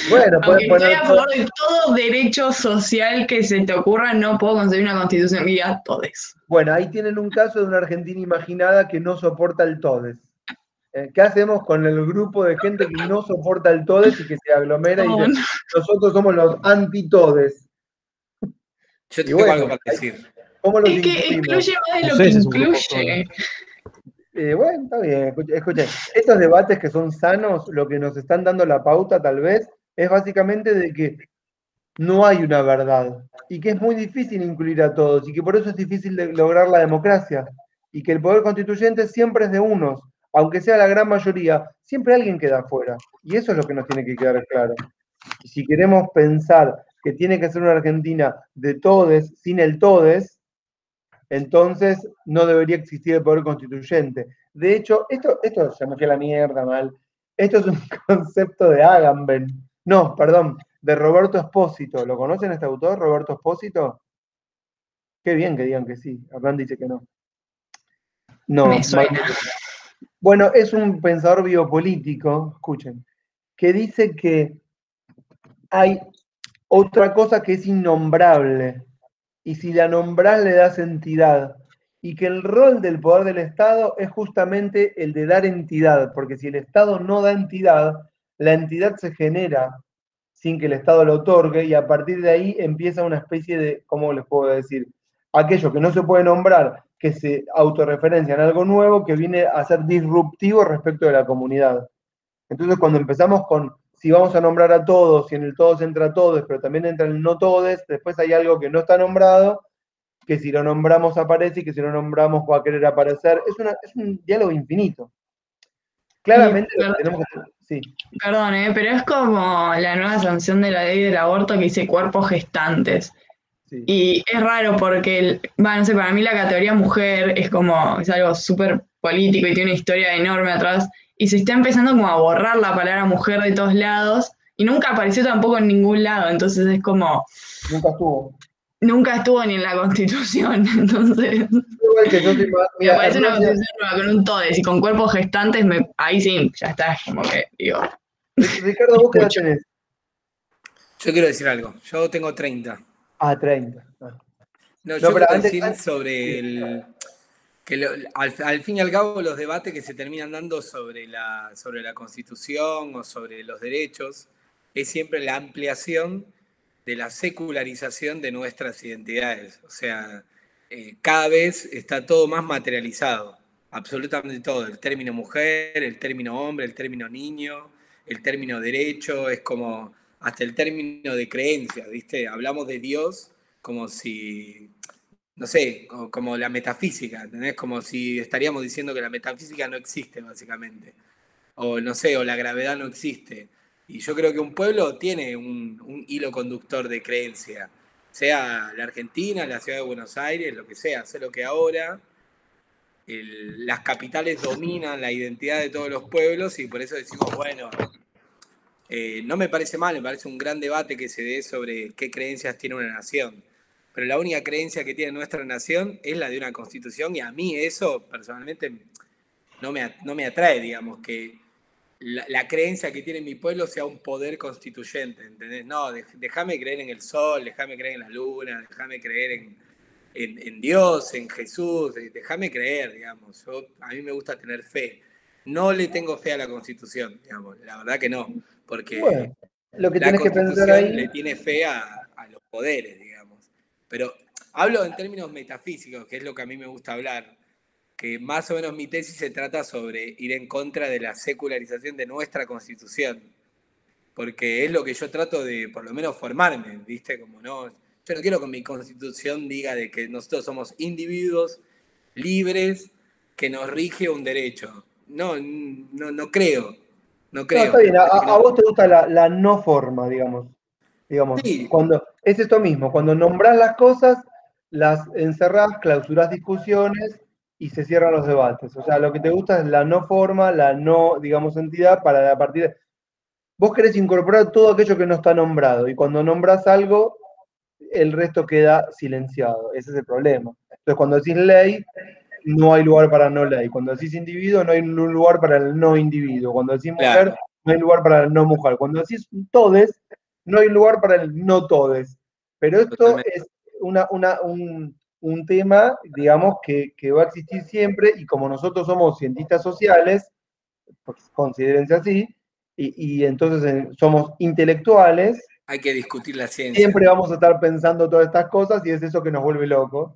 Speaker 2: Bueno,
Speaker 4: Aunque
Speaker 2: pueden
Speaker 4: estoy
Speaker 2: poner
Speaker 4: a favor de todo derecho social que se te ocurra, no puedo conseguir una constitución que diga todes.
Speaker 2: Bueno, ahí tienen un caso de una Argentina imaginada que no soporta el TODES. ¿Qué hacemos con el grupo de gente que no soporta el TODES y que se aglomera y dice, nosotros somos los anti-TODES?
Speaker 7: Yo
Speaker 2: Y
Speaker 7: tengo
Speaker 2: bueno,
Speaker 7: algo para decir.
Speaker 2: ¿cómo los
Speaker 4: Es que
Speaker 2: incluimos?
Speaker 4: excluye más de
Speaker 6: No
Speaker 4: lo
Speaker 6: sé
Speaker 4: que
Speaker 6: si es un grupo
Speaker 4: incluye.
Speaker 2: Bueno, está bien, escuchen, estos debates que son sanos, lo que nos están dando la pauta tal vez, es básicamente de que no hay una verdad y que es muy difícil incluir a todos y que por eso es difícil de lograr la democracia y que el poder constituyente siempre es de unos, aunque sea la gran mayoría, siempre alguien queda afuera y eso es lo que nos tiene que quedar claro. Y si queremos pensar que tiene que ser una Argentina de todes, sin el todes, entonces no debería existir el poder constituyente. De hecho, esto se me fue a la mierda mal. Esto es un concepto de Agamben. No, perdón, de Roberto Espósito. ¿Lo conocen este autor, Roberto Espósito? Qué bien que digan que sí. Hernán dice que no. No,
Speaker 4: Me suena.
Speaker 2: bueno, es un pensador biopolítico, escuchen, que dice que hay otra cosa que es innombrable, y si la nombrás le das entidad, y que el rol del poder del Estado es justamente el de dar entidad, porque si el Estado no da entidad, la entidad se genera sin que el Estado lo otorgue, y a partir de ahí empieza una especie de, ¿cómo les puedo decir? Aquello que no se puede nombrar, que se autorreferencia en algo nuevo, que viene a ser disruptivo respecto de la comunidad. Entonces, cuando empezamos con si vamos a nombrar a todos, si en el todos entra todos, pero también entra el no todos, después hay algo que no está nombrado, que si lo nombramos aparece y que si lo nombramos va a querer aparecer. Es un diálogo infinito. Claramente lo que tenemos que hacer, sí.
Speaker 4: Perdón, pero es como la nueva sanción de la ley del aborto que dice cuerpos gestantes.
Speaker 2: Sí.
Speaker 4: Y es raro porque, no sé, para mí la categoría mujer es algo súper político y tiene una historia enorme atrás. Y se está empezando como a borrar la palabra mujer de todos lados y nunca apareció tampoco en ningún lado. Entonces es como,
Speaker 2: Nunca estuvo.
Speaker 4: nunca estuvo ni en la Constitución. Entonces,
Speaker 2: Igual que yo soy más,
Speaker 4: me
Speaker 2: mira,
Speaker 4: parece una
Speaker 2: Hernán,
Speaker 4: Constitución nueva con un todes y con cuerpos gestantes, ahí sí, ya está, como que digo.
Speaker 2: Ricardo, ¿vos qué edad tenés?
Speaker 7: Yo quiero decir algo. Yo tengo 30.
Speaker 2: Ah, 30. Ah.
Speaker 7: No,
Speaker 2: No,
Speaker 7: yo
Speaker 2: pero
Speaker 7: quiero
Speaker 2: antes,
Speaker 7: decir sobre el... que al fin y al cabo los debates que se terminan dando sobre la Constitución o sobre los derechos es siempre la ampliación de la secularización de nuestras identidades. O sea, cada vez está todo más materializado, absolutamente todo. El término mujer, el término hombre, el término niño, el término derecho, es como hasta el término de creencias, ¿viste? Hablamos de Dios como si, no sé, como la metafísica, ¿entendés? Como si estaríamos diciendo que la metafísica no existe, básicamente. O no sé, o la gravedad no existe. Y yo creo que un pueblo tiene un hilo conductor de creencia, sea la Argentina, la ciudad de Buenos Aires, lo que sea, sé lo que ahora las capitales dominan la identidad de todos los pueblos y por eso decimos, bueno, no me parece mal, me parece un gran debate que se dé sobre qué creencias tiene una nación. pero la única creencia que tiene nuestra nación es la de una constitución, y a mí eso personalmente no me atrae, digamos, que la creencia que tiene mi pueblo sea un poder constituyente, ¿entendés? No, déjame creer en el sol, déjame creer en la luna, déjame creer en Dios, en Jesús, déjame creer, digamos. A mí me gusta tener fe. No le tengo fe a la Constitución, digamos, la verdad que no, porque
Speaker 2: Bueno, lo que
Speaker 7: la
Speaker 2: tenés que pensar
Speaker 7: Constitución
Speaker 2: ahí,
Speaker 7: le tiene fe a los poderes, digamos. Pero hablo en términos metafísicos, que es lo que a mí me gusta hablar, que más o menos mi tesis se trata sobre ir en contra de la secularización de nuestra Constitución, porque es lo que yo trato de, por lo menos, formarme, ¿viste? Como no, yo no quiero que mi Constitución diga de que nosotros somos individuos libres, que nos rige un derecho. No creo. No
Speaker 2: no,
Speaker 7: creo.
Speaker 2: está bien,
Speaker 7: Parece que
Speaker 2: a
Speaker 7: no.
Speaker 2: vos te gusta la no forma, digamos.
Speaker 7: Sí,
Speaker 2: Cuando, es esto mismo, cuando nombrás las cosas, las encerrás, clausurás discusiones y se cierran los debates. O sea, lo que te gusta es la no forma, la no, digamos, entidad, para a partir de... Vos querés incorporar todo aquello que no está nombrado, y cuando nombrás algo, el resto queda silenciado. Ese es el problema. Entonces, cuando decís ley, no hay lugar para no ley. Cuando decís individuo, no hay un lugar para el no individuo. Cuando decís mujer,
Speaker 7: claro.
Speaker 2: no hay lugar para el no mujer. Cuando decís todes, no hay lugar para el no todes. Pero esto
Speaker 7: Totalmente.
Speaker 2: es un tema, digamos, que va a existir siempre, y como nosotros somos cientistas sociales, pues, considérense así, y entonces somos intelectuales,
Speaker 7: Hay que discutir la ciencia.
Speaker 2: siempre vamos a estar pensando todas estas cosas, y es eso que nos vuelve locos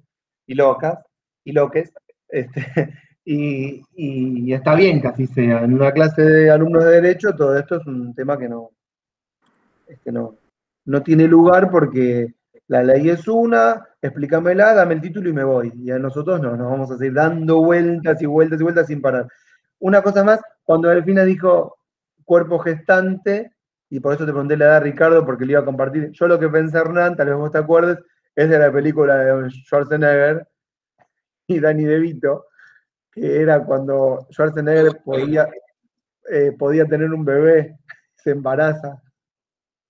Speaker 2: y locas y loques. Y está bien que así sea. En una clase de alumnos de Derecho, todo esto es un tema que no tiene lugar, porque la ley es una, explícamela, dame el título y me voy. Y a nosotros no, nos vamos a seguir dando vueltas y vueltas y vueltas sin parar. Una cosa más, cuando Delfina dijo cuerpo gestante, y por eso te pregunté la edad, Ricardo, porque le iba a compartir. Yo lo que pensé, Hernán, tal vez vos te acuerdes, es de la película de Schwarzenegger y Danny DeVito, que era cuando Schwarzenegger podía tener un bebé, se embaraza.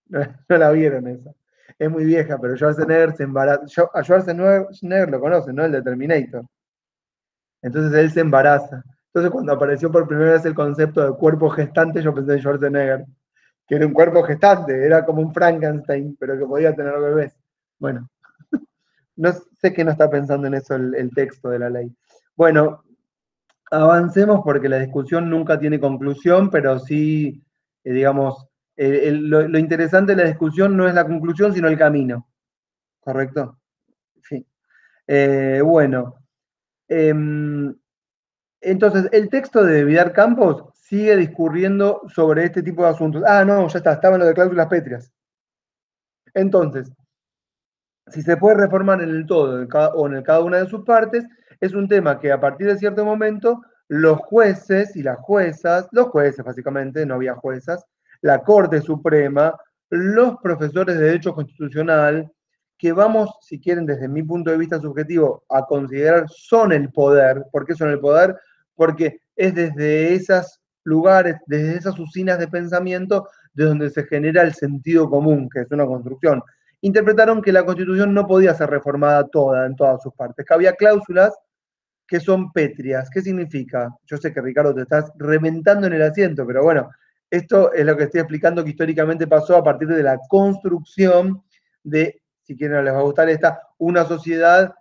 Speaker 2: No, no la vieron esa. Es muy vieja, pero Schwarzenegger se embaraza. A Schwarzenegger lo conocen, ¿no? El de Terminator. Entonces él se embaraza. Entonces, cuando apareció por primera vez el concepto de cuerpo gestante, yo pensé en Schwarzenegger, que era un cuerpo gestante, era como un Frankenstein, pero que podía tener bebés. Bueno, no sé que no está pensando en eso el texto de la ley. Bueno, avancemos, porque la discusión nunca tiene conclusión, pero sí, digamos, lo interesante de la discusión no es la conclusión, sino el camino. ¿Correcto? Sí. Bueno, entonces, el texto de Vidal Campos sigue discurriendo sobre este tipo de asuntos. Ah, no, ya está, estaba en lo de cláusulas pétreas. Entonces, si se puede reformar en el todo o en cada una de sus partes, es un tema que a partir de cierto momento los jueces y las juezas, los jueces básicamente, no había juezas, la Corte Suprema, los profesores de Derecho Constitucional, que vamos, si quieren, desde mi punto de vista subjetivo, a considerar son el poder. ¿Por qué son el poder? Porque es desde esos lugares, desde esas usinas de pensamiento, de donde se genera el sentido común, que es una construcción. Interpretaron que la Constitución no podía ser reformada toda, en todas sus partes, que había cláusulas que son pétreas. ¿Qué significa? Yo sé que, Ricardo, te estás reventando en el asiento, pero bueno, esto es lo que estoy explicando, que históricamente pasó a partir de la construcción de, si quieren no les va a gustar esta, una sociedad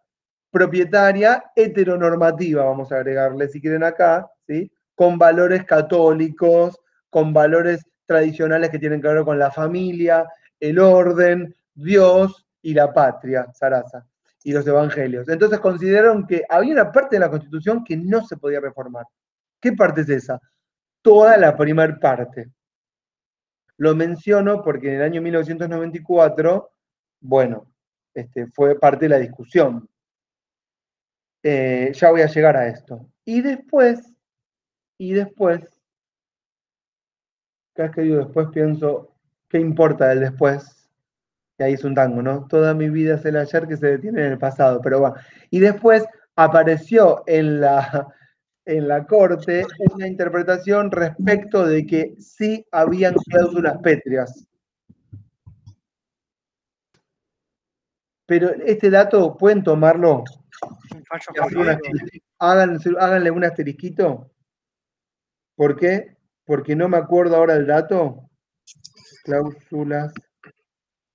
Speaker 2: propietaria heteronormativa, vamos a agregarle, si quieren acá, ¿sí? Con valores católicos, con valores tradicionales que tienen que ver con la familia, el orden, Dios y la patria, Sarasa, y los evangelios. Entonces consideraron que había una parte de la Constitución que no se podía reformar. ¿Qué parte es esa? Toda la primer parte. Lo menciono porque en el año 1994, bueno, fue parte de la discusión. Ya voy a llegar a esto. Y después, cada vez que digo después pienso, ¿qué importa el después? Y ahí es un tango, ¿no? Toda mi vida es el ayer que se detiene en el pasado, pero bueno. Y después apareció en la Corte una interpretación respecto de que sí habían cláusulas pétreas. pero este dato pueden tomarlo
Speaker 3: Un fallo
Speaker 2: y hacer un
Speaker 3: jurídico.
Speaker 2: asterisco. Háganle un asterisquito. ¿Por qué? Porque no me acuerdo ahora el dato. Cláusulas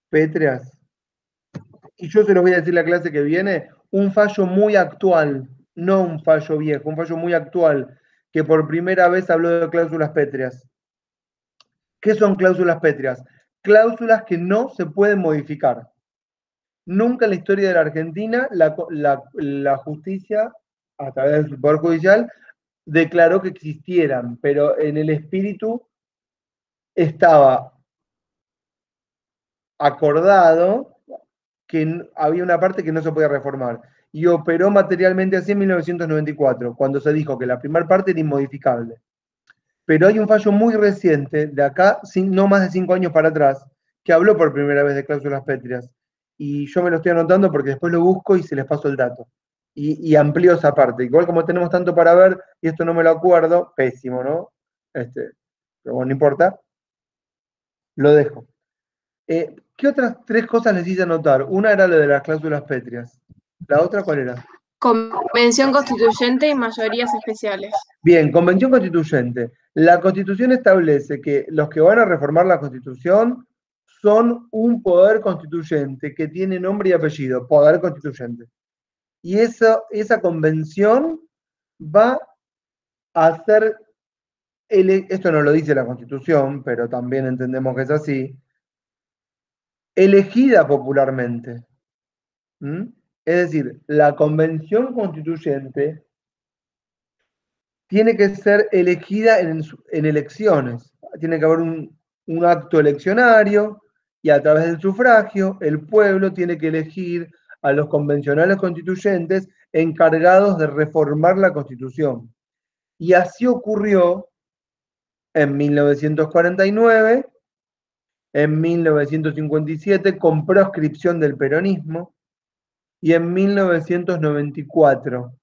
Speaker 2: pétreas. Y yo se los voy a decir la clase que viene. Un fallo muy actual, no un fallo viejo, un fallo muy actual, que por primera vez habló de cláusulas pétreas. ¿Qué son cláusulas pétreas? Cláusulas que no se pueden modificar. Nunca en la historia de la Argentina la justicia, a través del Poder Judicial, declaró que existieran, pero en el espíritu estaba acordado que había una parte que no se podía reformar. Y operó materialmente así en 1994, cuando se dijo que la primera parte era inmodificable. Pero hay un fallo muy reciente, de acá, no más de 5 años para atrás, que habló por primera vez de cláusulas pétreas. Y yo me lo estoy anotando porque después lo busco y se les paso el dato. Y amplío esa parte. Igual como tenemos tanto para ver, y esto no me lo acuerdo, pésimo, ¿no? Pero bueno, no importa. Lo dejo. ¿Qué otras 3 cosas les hice anotar? Una era lo de las cláusulas pétreas. ¿La otra cuál era?
Speaker 1: Convención constituyente y mayorías especiales.
Speaker 2: Bien, Convención Constituyente. La Constitución establece que los que van a reformar la Constitución son un poder constituyente que tiene nombre y apellido, poder constituyente. Y esa convención va a hacer, esto no lo dice la Constitución, pero también entendemos que es así, elegida popularmente. ¿Mm? Es decir, la convención constituyente tiene que ser elegida en elecciones. Tiene que haber un acto eleccionario y a través del sufragio el pueblo tiene que elegir a los convencionales constituyentes encargados de reformar la Constitución. Y así ocurrió en 1949, en 1957 con proscripción del peronismo y en 1994.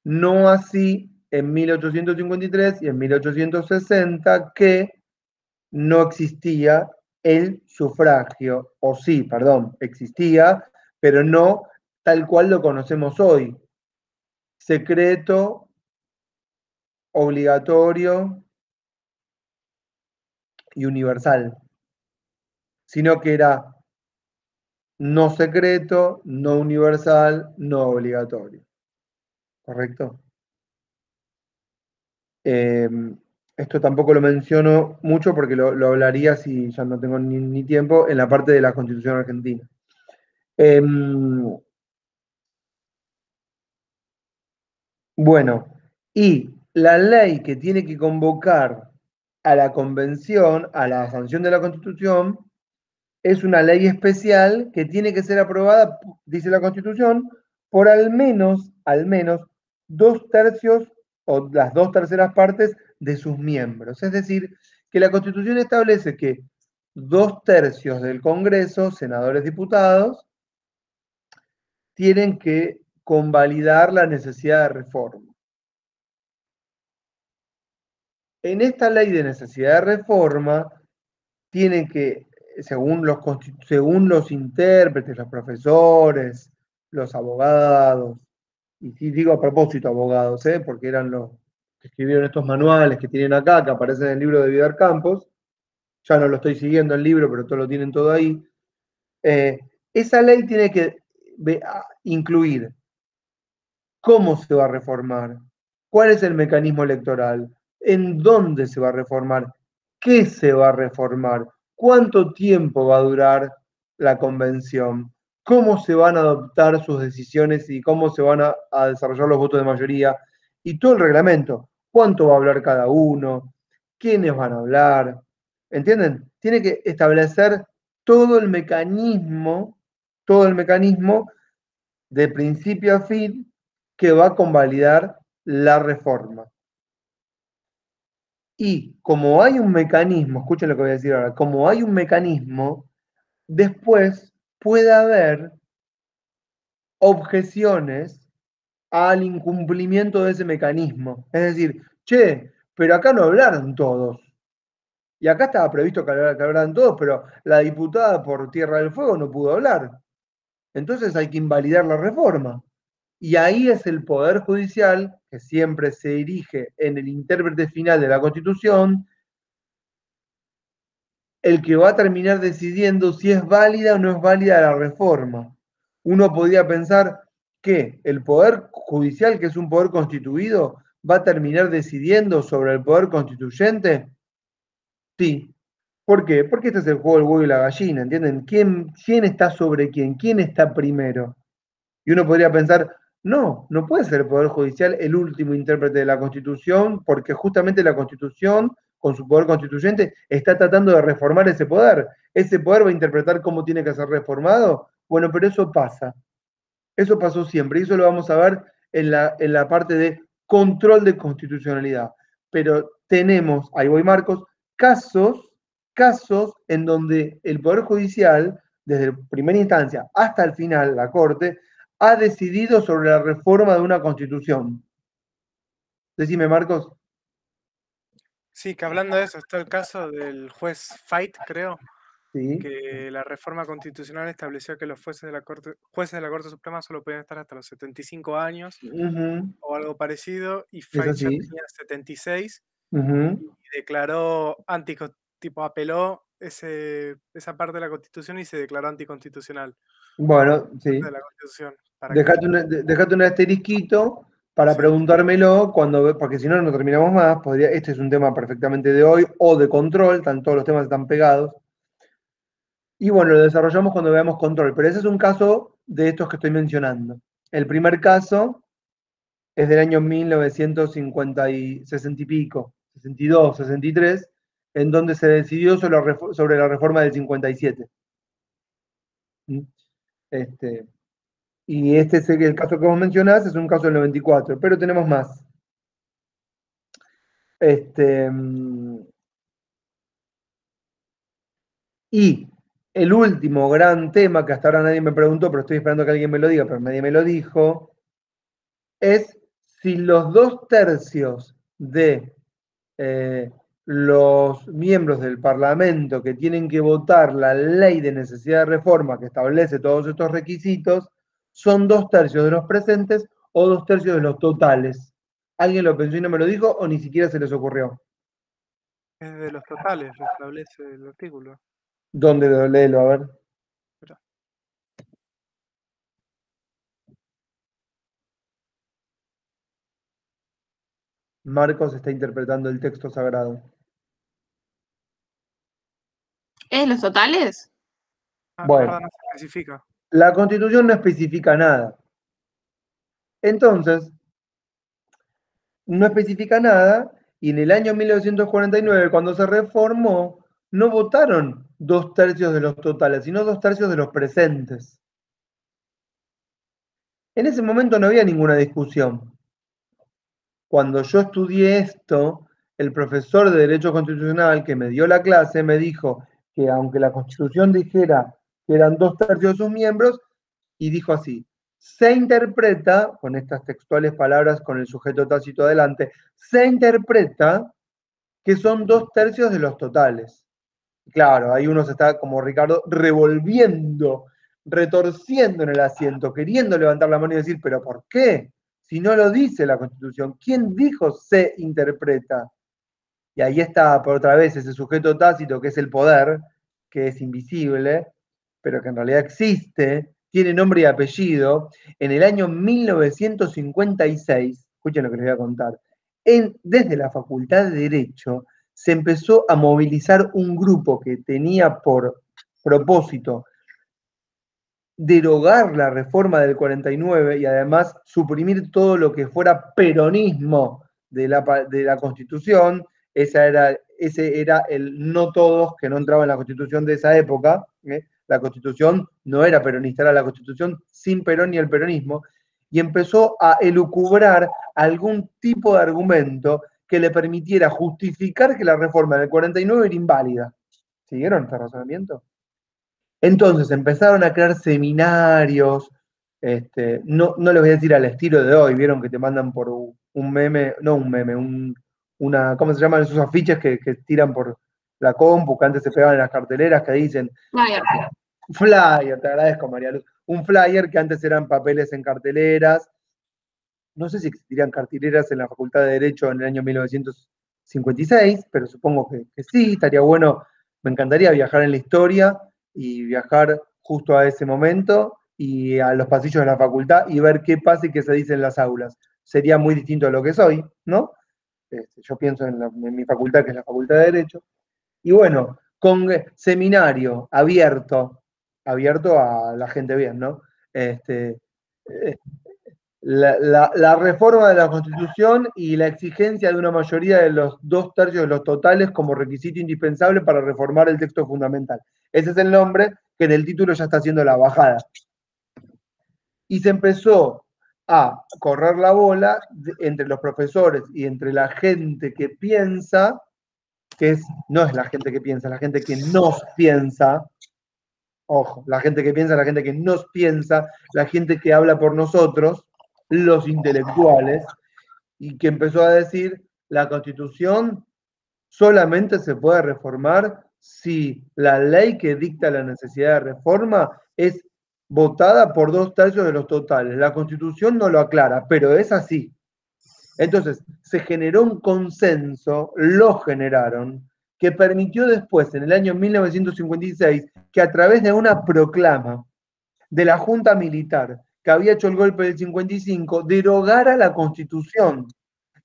Speaker 2: No así en 1853 y en 1860, que no existía el sufragio, o sí, perdón, existía, pero no tal cual lo conocemos hoy. Secreto, obligatorio y universal, sino que era no secreto, no universal, no obligatorio. ¿Correcto? Esto tampoco lo menciono mucho porque lo hablaría si ya no tengo ni tiempo en la parte de la Constitución argentina. Bueno, y la ley que tiene que convocar a la convención, a la sanción de la Constitución, es una ley especial que tiene que ser aprobada, dice la Constitución, por al menos 2/3 o las 2/3 partes de sus miembros. Es decir, que la Constitución establece que 2/3 del Congreso, senadores, diputados, tienen que convalidar la necesidad de reforma. En esta ley de necesidad de reforma, tienen que, según los intérpretes, los profesores, los abogados, y sí digo a propósito abogados, porque eran los que escribieron estos manuales que tienen acá, que aparecen en el libro de Vidal Campos, ya no lo estoy siguiendo el libro, pero todo lo tienen todo ahí. Esa ley tiene que incluir cómo se va a reformar, cuál es el mecanismo electoral, en dónde se va a reformar, qué se va a reformar, cuánto tiempo va a durar la convención, cómo se van a adoptar sus decisiones y cómo se van a desarrollar los votos de mayoría y todo el reglamento, cuánto va a hablar cada uno, quiénes van a hablar, ¿entienden? Tiene que establecer todo el mecanismo de principio a fin que va a convalidar la reforma. Y como hay un mecanismo, escuchen lo que voy a decir ahora, como hay un mecanismo, después puede haber objeciones al incumplimiento de ese mecanismo. Es decir, che, pero acá no hablaron todos. Y acá estaba previsto que hablaran todos, pero la diputada por Tierra del Fuego no pudo hablar. Entonces hay que invalidar la reforma. Y ahí es el Poder Judicial, que siempre se erige en el intérprete final de la Constitución, el que va a terminar decidiendo si es válida o no es válida la reforma. Uno podría pensar que el Poder Judicial, que es un poder constituido, va a terminar decidiendo sobre el Poder Constituyente. Sí. ¿Por qué? Porque este es el juego del huevo y la gallina, ¿entienden? ¿Quién está sobre quién? ¿Quién está primero? Y uno podría pensar, no puede ser el Poder Judicial el último intérprete de la Constitución, porque justamente la Constitución, con su poder constituyente, está tratando de reformar ese poder. ¿Ese poder va a interpretar cómo tiene que ser reformado? Bueno, pero eso pasa. Eso pasó siempre, y eso lo vamos a ver en la parte de control de constitucionalidad. Pero tenemos, ahí voy Marcos, casos en donde el Poder Judicial, desde primera instancia hasta el final, la Corte, ha decidido sobre la reforma de una constitución. Decime, Marcos.
Speaker 3: Sí, que hablando de eso, está el caso del juez Fait, creo,
Speaker 2: Sí.
Speaker 3: que la reforma constitucional estableció que los jueces de la Corte Suprema solo podían estar hasta los 75 años o algo parecido, y Fait ya
Speaker 2: así.
Speaker 3: tenía 76
Speaker 2: Ujú.
Speaker 3: y declaró apeló esa parte de la Constitución y se declaró anticonstitucional
Speaker 2: Bueno, sí.
Speaker 3: de la Constitución.
Speaker 2: Dejate un asterisquito para
Speaker 3: Sí.
Speaker 2: preguntármelo porque si no, no terminamos más. Este es un tema perfectamente de hoy o de control, todos los temas están pegados. Y bueno, lo desarrollamos cuando veamos control, pero ese es un caso de estos que estoy mencionando. El primer caso es del año 1960 y 60 y pico, 62, 63, en donde se decidió sobre la reforma del 57. Y este es el caso que vos mencionás, es un caso del 94, pero tenemos más. Y el último gran tema, que hasta ahora nadie me preguntó, pero estoy esperando que alguien me lo diga, pero nadie me lo dijo, es si los 2/3 de los miembros del Parlamento que tienen que votar la ley de necesidad de reforma que establece todos estos requisitos son 2/3 de los presentes o 2/3 de los totales. ¿Alguien lo pensó y no me lo dijo o ni siquiera se les ocurrió?
Speaker 3: Es de los totales, lo establece el artículo.
Speaker 2: ¿Dónde? Léelo, a ver.
Speaker 3: Espera.
Speaker 2: Marcos está interpretando el texto sagrado.
Speaker 1: ¿Es los totales?
Speaker 2: Bueno.
Speaker 3: Verdad, no se especifica.
Speaker 2: La Constitución no especifica nada. Entonces, no especifica nada, y en el año 1949, cuando se reformó, no votaron 2/3 de los totales, sino 2/3 de los presentes. En ese momento no había ninguna discusión. Cuando yo estudié esto, el profesor de Derecho Constitucional que me dio la clase me dijo que aunque la Constitución dijera que eran 2/3 de sus miembros, y dijo así: se interpreta, con estas textuales palabras con el sujeto tácito adelante, se interpreta que son 2/3 de los totales. Claro, ahí uno se está, como Ricardo, revolviendo, retorciendo en el asiento, queriendo levantar la mano y decir, ¿pero por qué? Si no lo dice la Constitución, ¿quién dijo se interpreta? Y ahí está, por otra vez, ese sujeto tácito que es el poder, que es invisible, pero que en realidad existe, tiene nombre y apellido. En el año 1956, escuchen lo que les voy a contar, desde la Facultad de Derecho se empezó a movilizar un grupo que tenía por propósito derogar la reforma del 49 y además suprimir todo lo que fuera peronismo de la Constitución. Ese era el no todos que no entraba en la Constitución de esa época. La Constitución no era peronista, era la Constitución sin Perón y el peronismo, y empezó a elucubrar algún tipo de argumento que le permitiera justificar que la reforma del 49 era inválida. ¿Siguieron este razonamiento? Entonces empezaron a crear seminarios, no les voy a decir al estilo de hoy, vieron que te mandan por un meme, no un meme, ¿cómo se llaman esos afiches que tiran por la compu, que antes se pegaban en las carteleras, que dicen
Speaker 1: Flyer.
Speaker 2: flyer, te agradezco, María Luz. Un flyer que antes eran papeles en carteleras. No sé si existirían carteleras en la Facultad de Derecho en el año 1956, pero supongo que sí, estaría bueno. Me encantaría viajar en la historia y viajar justo a ese momento y a los pasillos de la facultad y ver qué pasa y qué se dice en las aulas. Sería muy distinto a lo que soy, ¿no? Yo pienso en mi facultad, que es la Facultad de Derecho. Y bueno, con seminario abierto a la gente bien, ¿no? La reforma de la Constitución y la exigencia de una mayoría de los 2/3 de los totales como requisito indispensable para reformar el texto fundamental. Ese es el nombre que en el título ya está haciendo la bajada. Y se empezó a correr la bola entre los profesores y entre la gente que piensa, no es la gente que piensa, la gente que nos piensa. Ojo, la gente que piensa, la gente que nos piensa, la gente que habla por nosotros, los intelectuales, y que empezó a decir, la Constitución solamente se puede reformar si la ley que dicta la necesidad de reforma es votada por 2/3 de los totales. La Constitución no lo aclara, pero es así. Entonces, se generó un consenso, lo generaron, que permitió después, en el año 1956, que a través de una proclama de la Junta Militar, que había hecho el golpe del 55, derogara la Constitución,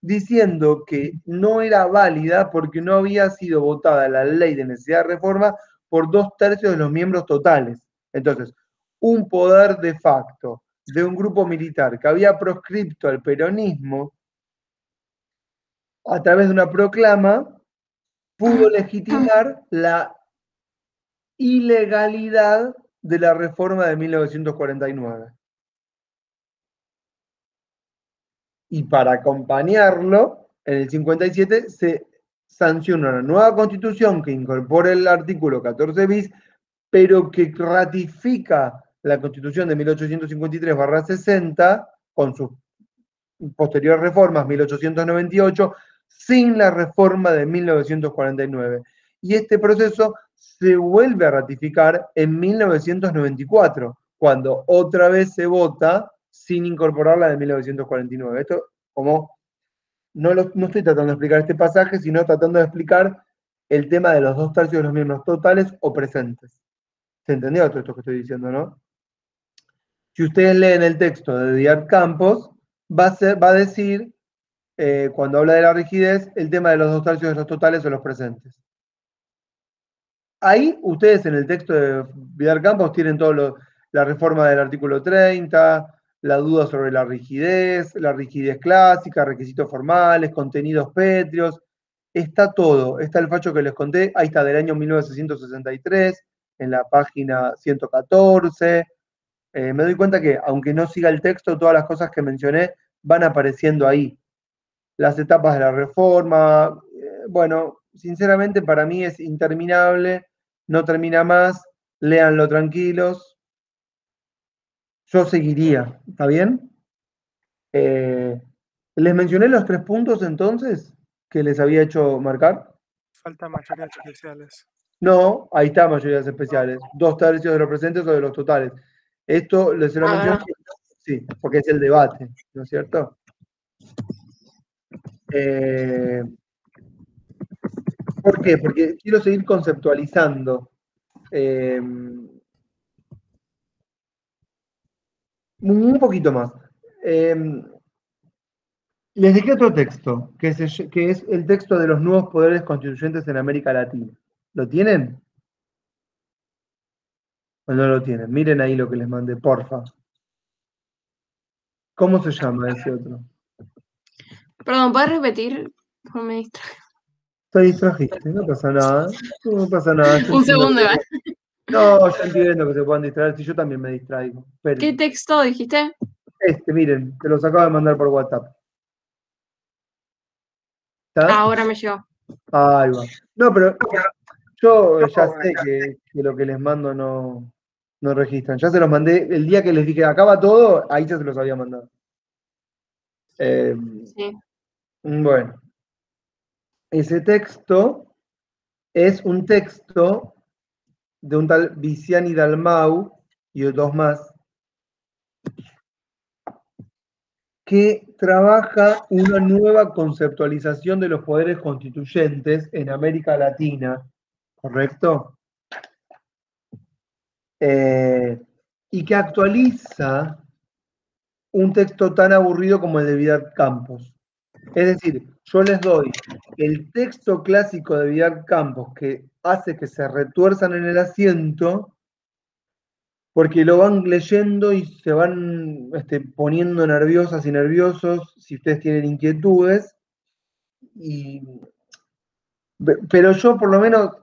Speaker 2: diciendo que no era válida porque no había sido votada la ley de necesidad de reforma por 2/3 de los miembros totales. Entonces, un poder de facto de un grupo militar que había proscripto al peronismo, a través de una proclama, pudo legitimar la ilegalidad de la reforma de 1949. Y para acompañarlo, en el 57 se sanciona una nueva constitución que incorpora el artículo 14 bis, pero que ratifica la constitución de 1853/60 con sus posteriores reformas, 1898, sin la reforma de 1949. Y este proceso se vuelve a ratificar en 1994, cuando otra vez se vota sin incorporar la de 1949. Esto, como no estoy tratando de explicar este pasaje, sino tratando de explicar el tema de los 2/3 de los miembros totales o presentes. ¿Se entendió todo esto que estoy diciendo, no? Si ustedes leen el texto de Díaz Campos, va a decir, cuando habla de la rigidez, el tema de los 2/3 de los totales o los presentes. Ahí ustedes en el texto de Vidal Campos tienen la reforma del artículo 30, la duda sobre la rigidez clásica, requisitos formales, contenidos pétreos, está todo, está el facho que les conté, ahí está del año 1963, en la página 114. Me doy cuenta que aunque no siga el texto, todas las cosas que mencioné van apareciendo ahí. Las etapas de la reforma, bueno, sinceramente para mí es interminable, no termina más, léanlo tranquilos. Yo seguiría, ¿está bien? Les mencioné los 3 puntos entonces que les había hecho marcar.
Speaker 3: Falta mayorías especiales.
Speaker 2: No, ahí está mayorías especiales. 2/3 de los presentes o de los totales. Esto se lo mencioné, sí, porque es el debate, ¿no es cierto? ¿Por qué? Porque quiero seguir conceptualizando. Un poquito más. Les dejé otro texto, que es el texto de los nuevos poderes constituyentes en América Latina. ¿Lo tienen? ¿O no lo tienen? Miren ahí lo que les mandé, porfa. ¿Cómo se llama ese otro?
Speaker 1: Perdón, ¿puedes repetir? No me distraje.
Speaker 2: Te distrajiste, no pasa nada. No pasa nada.
Speaker 1: Un segundo, ¿vale?
Speaker 2: No, yo entiendo que se puedan distraer, si yo también me distraigo.
Speaker 1: ¿Qué texto dijiste?
Speaker 2: Miren, te los acabo de mandar por WhatsApp. ¿Está?
Speaker 1: Ahora me llegó.
Speaker 2: Ahí va. No, pero yo ya sé que lo que les mando no registran. Ya se los mandé el día que les dije acaba todo, ahí ya se los había mandado.
Speaker 1: Sí.
Speaker 2: Bueno, ese texto es un texto de un tal Viciani Dalmau y de dos más, que trabaja una nueva conceptualización de los poderes constituyentes en América Latina, ¿correcto? Y que actualiza un texto tan aburrido como el de Vidal Campos. Es decir, yo les doy el texto clásico de Vidal Campos que hace que se retuerzan en el asiento, porque lo van leyendo y se van poniendo nerviosas y nerviosos si ustedes tienen inquietudes. Pero yo por lo menos,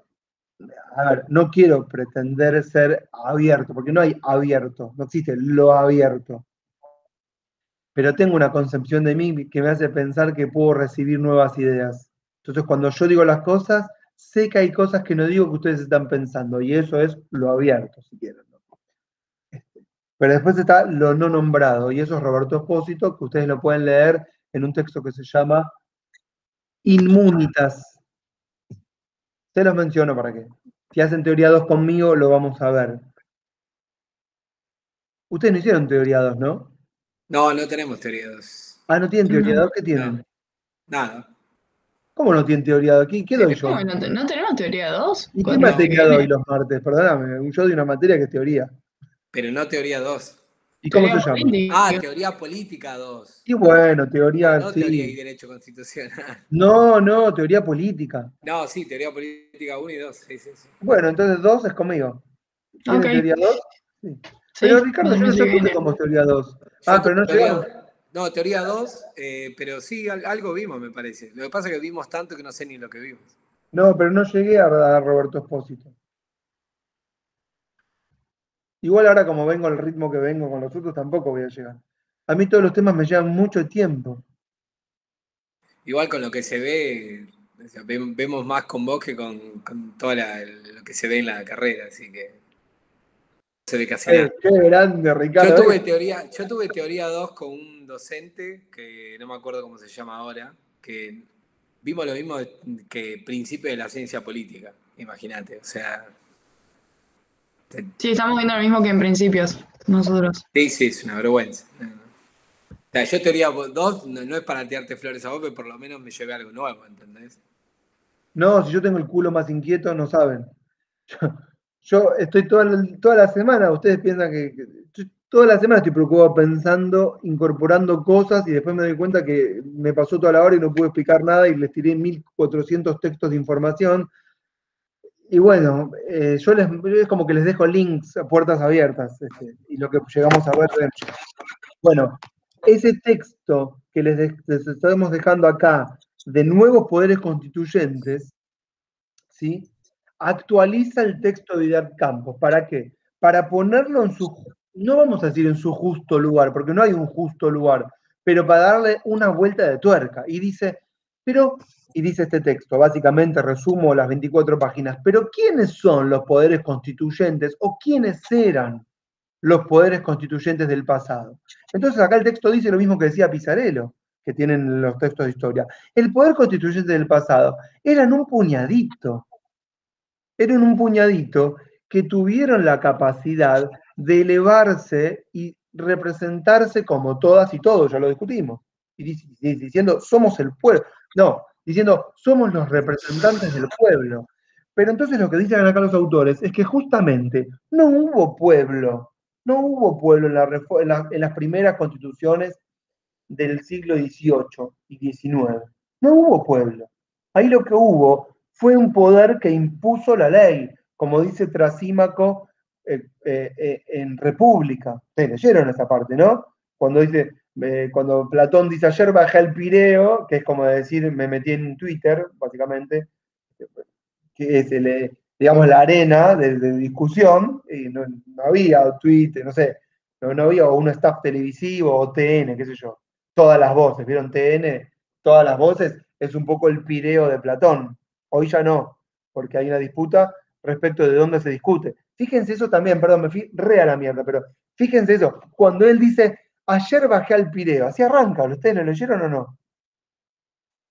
Speaker 2: a ver, no quiero pretender ser abierto, porque no hay abierto, no existe lo abierto. Pero tengo una concepción de mí que me hace pensar que puedo recibir nuevas ideas. Entonces, cuando yo digo las cosas, sé que hay cosas que no digo que ustedes están pensando, y eso es lo abierto, si quieren, ¿no? Pero después está lo no nombrado, y eso es Roberto Espósito, que ustedes lo pueden leer en un texto que se llama Inmunitas. Se los menciono para que, si hacen teoría 2 conmigo, lo vamos a ver. Ustedes no hicieron teoría 2, ¿no?
Speaker 7: No, no tenemos teoría 2.
Speaker 2: Ah, ¿no tienen teoría 2? ¿Qué tienen?
Speaker 7: No, nada.
Speaker 2: ¿Cómo no tienen teoría 2? ¿Qué doy yo?
Speaker 4: ¿Cómo no tenemos teoría 2?
Speaker 2: ¿Y qué
Speaker 4: ¿Cuándo
Speaker 2: materia
Speaker 4: viene?
Speaker 2: doy los martes? Perdóname, yo doy una materia que es teoría.
Speaker 7: Pero no teoría 2.
Speaker 2: ¿Y cómo
Speaker 4: Teoría
Speaker 2: se llama?
Speaker 4: política.
Speaker 7: Ah, teoría política 2.
Speaker 2: Y bueno, teoría,
Speaker 7: No teoría y
Speaker 2: sí.
Speaker 7: derecho constitucional.
Speaker 2: No, teoría política.
Speaker 7: No, sí, teoría política 1 y 2. Sí.
Speaker 2: Bueno, entonces 2 es conmigo. ¿Tienen
Speaker 4: Ok.
Speaker 2: teoría 2? Sí.
Speaker 4: Sí,
Speaker 2: Pero Ricardo,
Speaker 4: me
Speaker 2: yo no
Speaker 4: parece
Speaker 2: sé por qué
Speaker 4: bien.
Speaker 2: somos teoría 2. Ah, pero no llegamos.
Speaker 7: No, teoría 2, pero sí, algo vimos, me parece. Lo que pasa es que vimos tanto que no sé ni lo que vimos.
Speaker 2: No, pero no llegué a Roberto Espósito. Igual ahora como vengo al ritmo que vengo con los otros, tampoco voy a llegar. A mí todos los temas me llevan mucho tiempo.
Speaker 7: Igual con lo que se ve, o sea, vemos más con vos que con todo lo que se ve en la carrera, así que no se ve casi nada.
Speaker 2: Qué grande, Ricardo.
Speaker 7: Yo tuve teoría 2 con un docente, que no me acuerdo cómo se llama ahora, que vimos lo mismo que principio de la ciencia política, imagínate, o sea...
Speaker 4: Sí, estamos viendo lo mismo que en principios, nosotros.
Speaker 7: Sí, es una vergüenza. O sea, yo teoría 2 no es para tirarte flores a vos, pero por lo menos me llevé algo nuevo, ¿entendés?
Speaker 2: No, si yo tengo el culo más inquieto, no saben. Yo estoy toda la semana, ustedes piensan toda la semana estoy preocupado pensando, incorporando cosas y después me doy cuenta que me pasó toda la hora y no pude explicar nada y les tiré 1400 textos de información. Y bueno, es como que les dejo links a puertas abiertas y lo que llegamos a ver. Bueno, ese texto que les estamos dejando acá de nuevos poderes constituyentes, ¿sí? Actualiza el texto de Vidal Campos. ¿Para qué? Para ponerlo en su, no vamos a decir en su justo lugar, porque no hay un justo lugar, pero para darle una vuelta de tuerca. Y dice este texto, básicamente resumo las 24 páginas, pero ¿quiénes son los poderes constituyentes o quiénes eran los poderes constituyentes del pasado? Entonces acá el texto dice lo mismo que decía Pizarello, que tienen los textos de historia. El poder constituyente del pasado eran un puñadito que tuvieron la capacidad de elevarse y representarse como todas y todos, ya lo discutimos, y diciendo somos el pueblo, no, diciendo somos los representantes del pueblo. Pero entonces lo que dicen acá los autores es que justamente no hubo pueblo en las primeras constituciones del siglo XVIII y XIX. No hubo pueblo. Ahí lo que hubo fue un poder que impuso la ley, como dice Trasímaco en República. Ustedes leyeron esa parte, ¿no? Cuando Platón dice ayer bajé al Pireo, que es como decir me metí en Twitter, básicamente, que es digamos la arena de discusión, y no había Twitter, no sé, no había un staff televisivo o TN, qué sé yo, todas las voces, ¿vieron TN? Todas las voces, es un poco el Pireo de Platón. Hoy ya no, porque hay una disputa respecto de dónde se discute. Fíjense eso también, perdón, me fui re a la mierda, pero fíjense eso, cuando él dice, ayer bajé al Pireo, así arranca, ¿ustedes lo leyeron o no?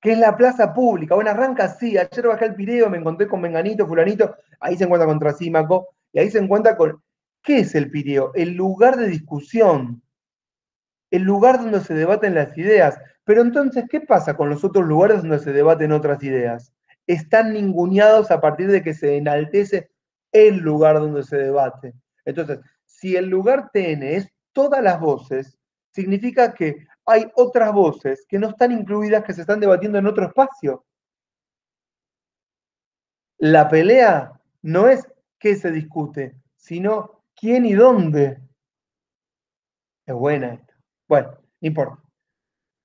Speaker 2: que es la plaza pública. Bueno, arranca así, ayer bajé al Pireo, me encontré con Menganito, Fulanito, ahí se encuentra con Trasímaco, y ahí se encuentra con, ¿qué es el Pireo? El lugar de discusión, el lugar donde se debaten las ideas. Pero entonces, ¿qué pasa con los otros lugares donde se debaten otras ideas? Están ninguneados a partir de que se enaltece el lugar donde se debate. Entonces, si el lugar TN es todas las voces, significa que hay otras voces que no están incluidas, que se están debatiendo en otro espacio. La pelea no es qué se discute, sino quién y dónde. Es buena esta. Bueno, no importa.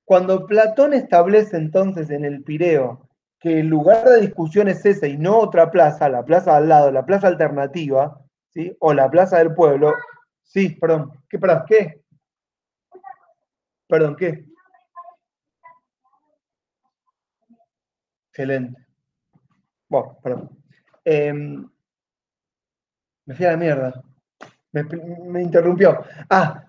Speaker 2: Cuando Platón establece entonces en el Pireo que el lugar de discusión es ese y no otra plaza, la plaza al lado, la plaza alternativa, ¿sí? O la plaza del pueblo. Sí, perdón. ¿Qué? Perdón, ¿qué? Perdón, ¿qué? Excelente. Bueno, perdón. Me fui a la mierda. Me interrumpió. Ah,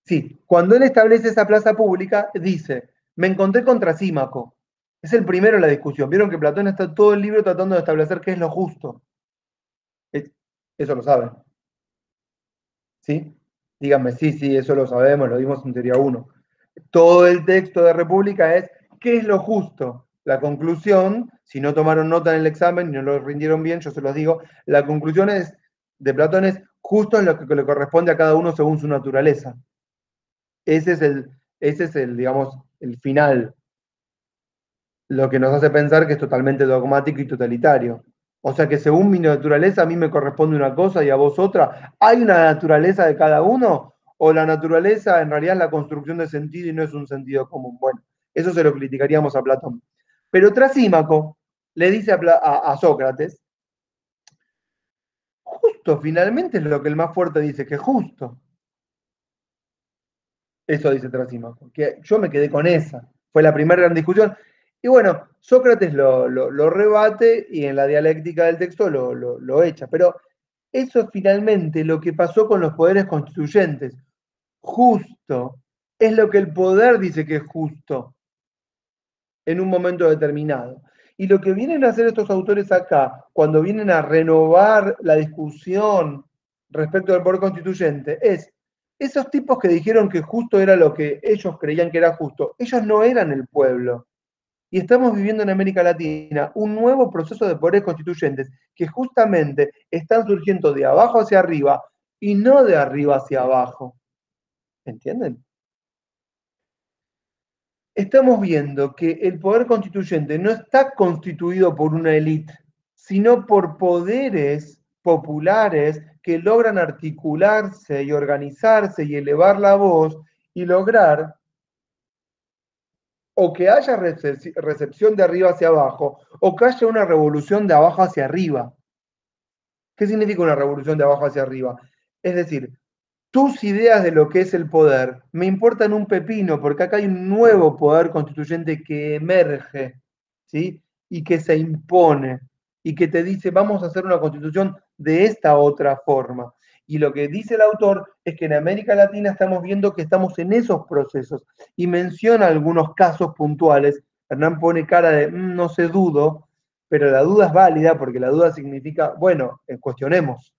Speaker 2: sí. Cuando él establece esa plaza pública, dice, me encontré con Trasímaco. Es el primero en la discusión. Vieron que Platón está todo el libro tratando de establecer qué es lo justo. Eso lo saben. ¿Sí? Díganme, sí, eso lo sabemos, lo vimos en teoría 1. Todo el texto de República es ¿qué es lo justo? La conclusión, si no tomaron nota en el examen y no lo rindieron bien, yo se los digo, la conclusión de Platón es justo es lo que le corresponde a cada uno según su naturaleza. Ese es el, digamos, el final. Lo que nos hace pensar que es totalmente dogmático y totalitario. O sea que según mi naturaleza a mí me corresponde una cosa y a vos otra. ¿Hay una naturaleza de cada uno? ¿O la naturaleza en realidad es la construcción de sentido y no es un sentido común? Bueno, eso se lo criticaríamos a Platón. Pero Trasímaco le dice a Sócrates, justo finalmente es lo que el más fuerte dice, que es justo. Eso dice Trasímaco, que yo me quedé con esa. Fue la primera gran discusión. Y bueno, Sócrates lo rebate y en la dialéctica del texto lo echa. Pero eso es finalmente lo que pasó con los poderes constituyentes. Justo es lo que el poder dice que es justo en un momento determinado. Y lo que vienen a hacer estos autores acá, cuando vienen a renovar la discusión respecto del poder constituyente, es esos tipos que dijeron que justo era lo que ellos creían que era justo. Ellos no eran el pueblo. Y estamos viviendo en América Latina un nuevo proceso de poderes constituyentes que justamente están surgiendo de abajo hacia arriba y no de arriba hacia abajo. ¿Entienden? Estamos viendo que el poder constituyente no está constituido por una élite, sino por poderes populares que logran articularse y organizarse y elevar la voz y lograr o que haya recepción de arriba hacia abajo, o que haya una revolución de abajo hacia arriba. ¿Qué significa una revolución de abajo hacia arriba? Es decir, tus ideas de lo que es el poder me importan un pepino, porque acá hay un nuevo poder constituyente que emerge, ¿sí? Y que se impone, y que te dice, vamos a hacer una constitución de esta otra forma. Y lo que dice el autor es que en América Latina estamos viendo que estamos en esos procesos, y menciona algunos casos puntuales. Hernán pone cara de, no sé, dudo, pero la duda es válida, porque la duda significa, bueno, cuestionemos.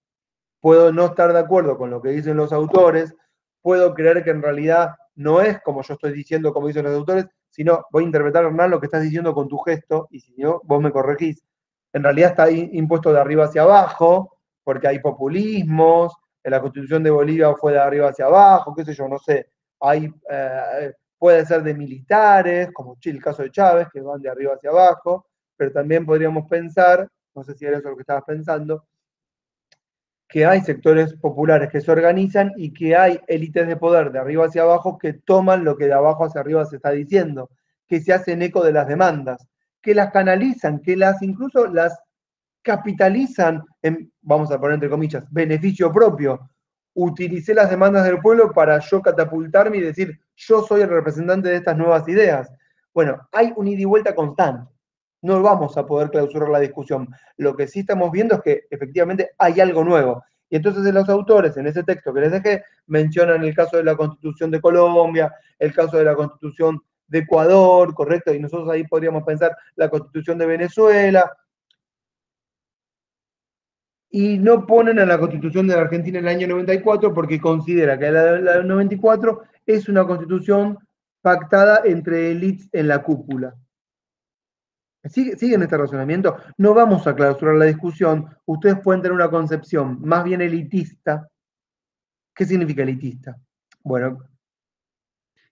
Speaker 2: Puedo no estar de acuerdo con lo que dicen los autores, puedo creer que en realidad no es como yo estoy diciendo, como dicen los autores, sino voy a interpretar, Hernán, lo que estás diciendo con tu gesto, y si no, vos me corregís. En realidad está impuesto de arriba hacia abajo, porque hay populismos, en la Constitución de Bolivia fue de arriba hacia abajo, qué sé yo, no sé. Hay, puede ser de militares, como el caso de Chávez, que van de arriba hacia abajo, pero también podríamos pensar, no sé si era eso lo que estabas pensando, que hay sectores populares que se organizan y que hay élites de poder de arriba hacia abajo que toman lo que de abajo hacia arriba se está diciendo, que se hacen eco de las demandas, que las canalizan, que incluso las capitalizan en, vamos a poner entre comillas, beneficio propio. Utilicé las demandas del pueblo para yo catapultarme y decir, yo soy el representante de estas nuevas ideas. Bueno, hay un ida y vuelta constante. No vamos a poder clausurar la discusión. Lo que sí estamos viendo es que efectivamente hay algo nuevo. Y entonces los autores, en ese texto que les dejé, mencionan el caso de la Constitución de Colombia, el caso de la Constitución de Ecuador, correcto, y nosotros ahí podríamos pensar la Constitución de Venezuela, y no ponen a la Constitución de la Argentina en el año 94 porque considera que la del 94 es una constitución pactada entre élites en la cúpula. ¿Siguen este razonamiento? No vamos a clausurar la discusión. Ustedes pueden tener una concepción más bien elitista. ¿Qué significa elitista? Bueno,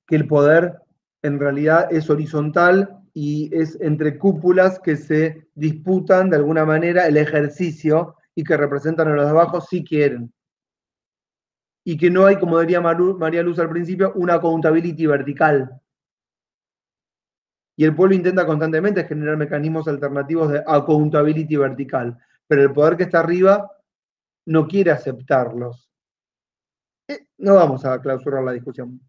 Speaker 2: que el poder en realidad es horizontal y es entre cúpulas que se disputan de alguna manera el ejercicio y que representan a los de abajo si quieren. Y que no hay, como diría María Luz al principio, una accountability vertical. Y el pueblo intenta constantemente generar mecanismos alternativos de accountability vertical, pero el poder que está arriba no quiere aceptarlos. No vamos a clausurar la discusión.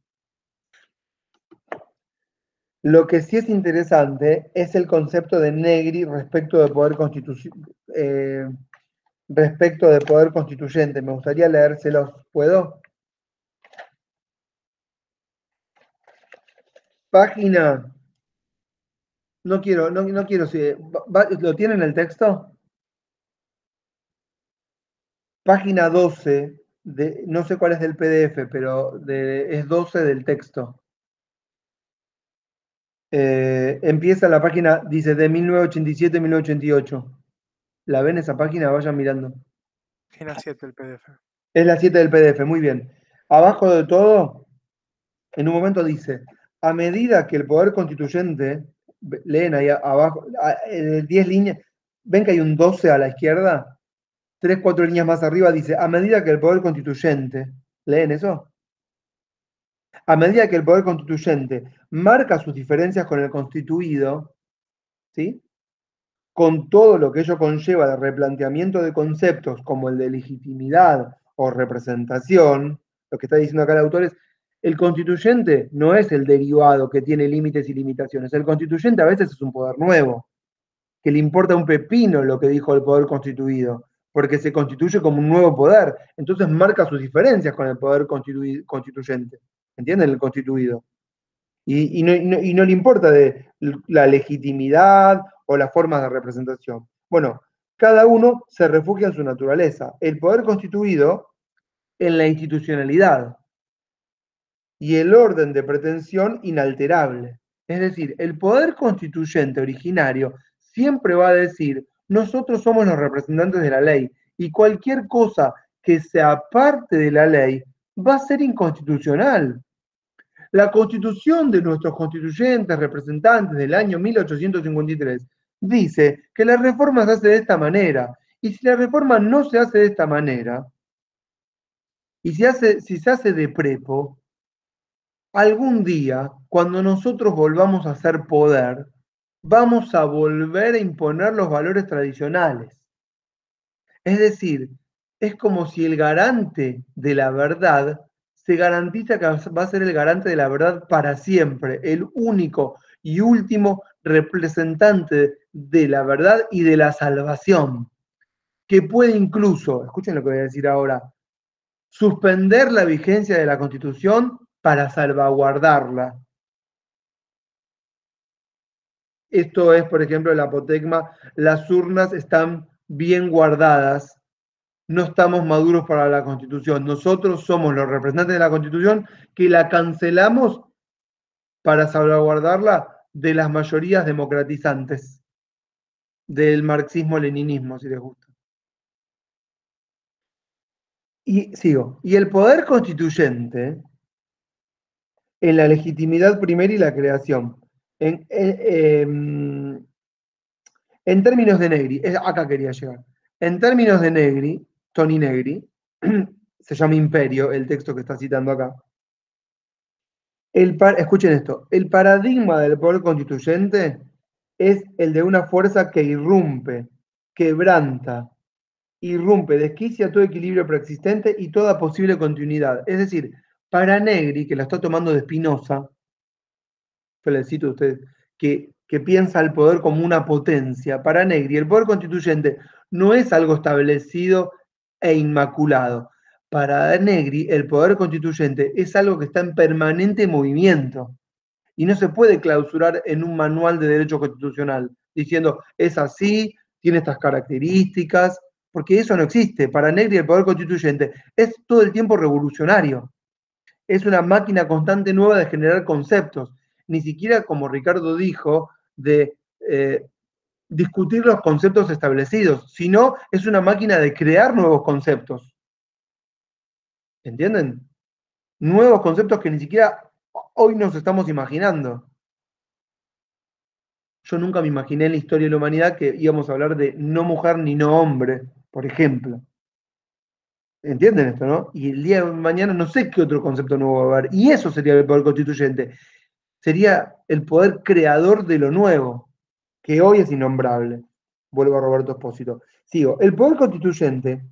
Speaker 2: Lo que sí es interesante es el concepto de Negri respecto de poder constituyente. Me gustaría leérselos. ¿Puedo? Página. No quiero, ¿lo tienen el texto? Página 12, no sé cuál es del PDF, pero es 12 del texto. Empieza la página, dice, de 1987-1988. ¿La ven esa página? Vayan mirando.
Speaker 3: Página 7 el PDF.
Speaker 2: Es la 7 del PDF, muy bien. Abajo de todo, en un momento dice, a medida que el poder constituyente, leen ahí abajo, 10 líneas, ven que hay un 12 a la izquierda, 3, 4 líneas más arriba dice, a medida que el poder constituyente, ¿leen eso? A medida que el poder constituyente marca sus diferencias con el constituido, ¿sí? Con todo lo que ello conlleva de replanteamiento de conceptos como el de legitimidad o representación, lo que está diciendo acá el autor es, el constituyente no es el derivado que tiene límites y limitaciones, el constituyente a veces es un poder nuevo, que le importa un pepino lo que dijo el poder constituido, porque se constituye como un nuevo poder, entonces marca sus diferencias con el poder constituyente, ¿entienden? El constituido. Y no le importa de la legitimidad o las formas de representación. Bueno, cada uno se refugia en su naturaleza. El poder constituido en la institucionalidad y el orden de pretensión inalterable. Es decir, el poder constituyente originario siempre va a decir, nosotros somos los representantes de la ley y cualquier cosa que se aparte de la ley va a ser inconstitucional. La constitución de nuestros constituyentes representantes del año 1853 dice que la reforma se hace de esta manera. Y si la reforma no se hace de esta manera, y si se hace de prepo, algún día, cuando nosotros volvamos a ser poder, vamos a volver a imponer los valores tradicionales. Es decir, es como si el garante de la verdad se garantiza que va a ser el garante de la verdad para siempre, el único y último representante de la verdad y de la salvación, que puede incluso, escuchen lo que voy a decir ahora, suspender la vigencia de la Constitución para salvaguardarla. Esto es, por ejemplo, el apotegma, las urnas están bien guardadas, no estamos maduros para la Constitución. Nosotros somos los representantes de la Constitución que la cancelamos para salvaguardarla de las mayorías democratizantes, del marxismo-leninismo, si les gusta. Y sigo. Y el poder constituyente, en la legitimidad primera y la creación, en términos de Negri, acá quería llegar, en términos de Negri, Tony Negri, se llama Imperio, el texto que está citando acá. Escuchen esto, el paradigma del poder constituyente es el de una fuerza que irrumpe, quebranta, desquicia todo equilibrio preexistente y toda posible continuidad. Es decir, para Negri, que la está tomando de Spinoza, yo le cito a ustedes, que piensa el poder como una potencia, para Negri el poder constituyente no es algo establecido e inmaculado. Para Negri el poder constituyente es algo que está en permanente movimiento y no se puede clausurar en un manual de derecho constitucional, diciendo, es así, tiene estas características, porque eso no existe. Para Negri el poder constituyente es todo el tiempo revolucionario. Es una máquina constante nueva de generar conceptos. Ni siquiera, como Ricardo dijo, de discutir los conceptos establecidos, sino es una máquina de crear nuevos conceptos. ¿Entienden? Nuevos conceptos que ni siquiera hoy nos estamos imaginando. Yo nunca me imaginé en la historia de la humanidad que íbamos a hablar de no mujer ni no hombre, por ejemplo. ¿Entienden esto, no? Y el día de mañana no sé qué otro concepto nuevo va a haber. Y eso sería el poder constituyente. Sería el poder creador de lo nuevo, que hoy es innombrable. Vuelvo a Roberto Espósito. Sigo. El poder constituyente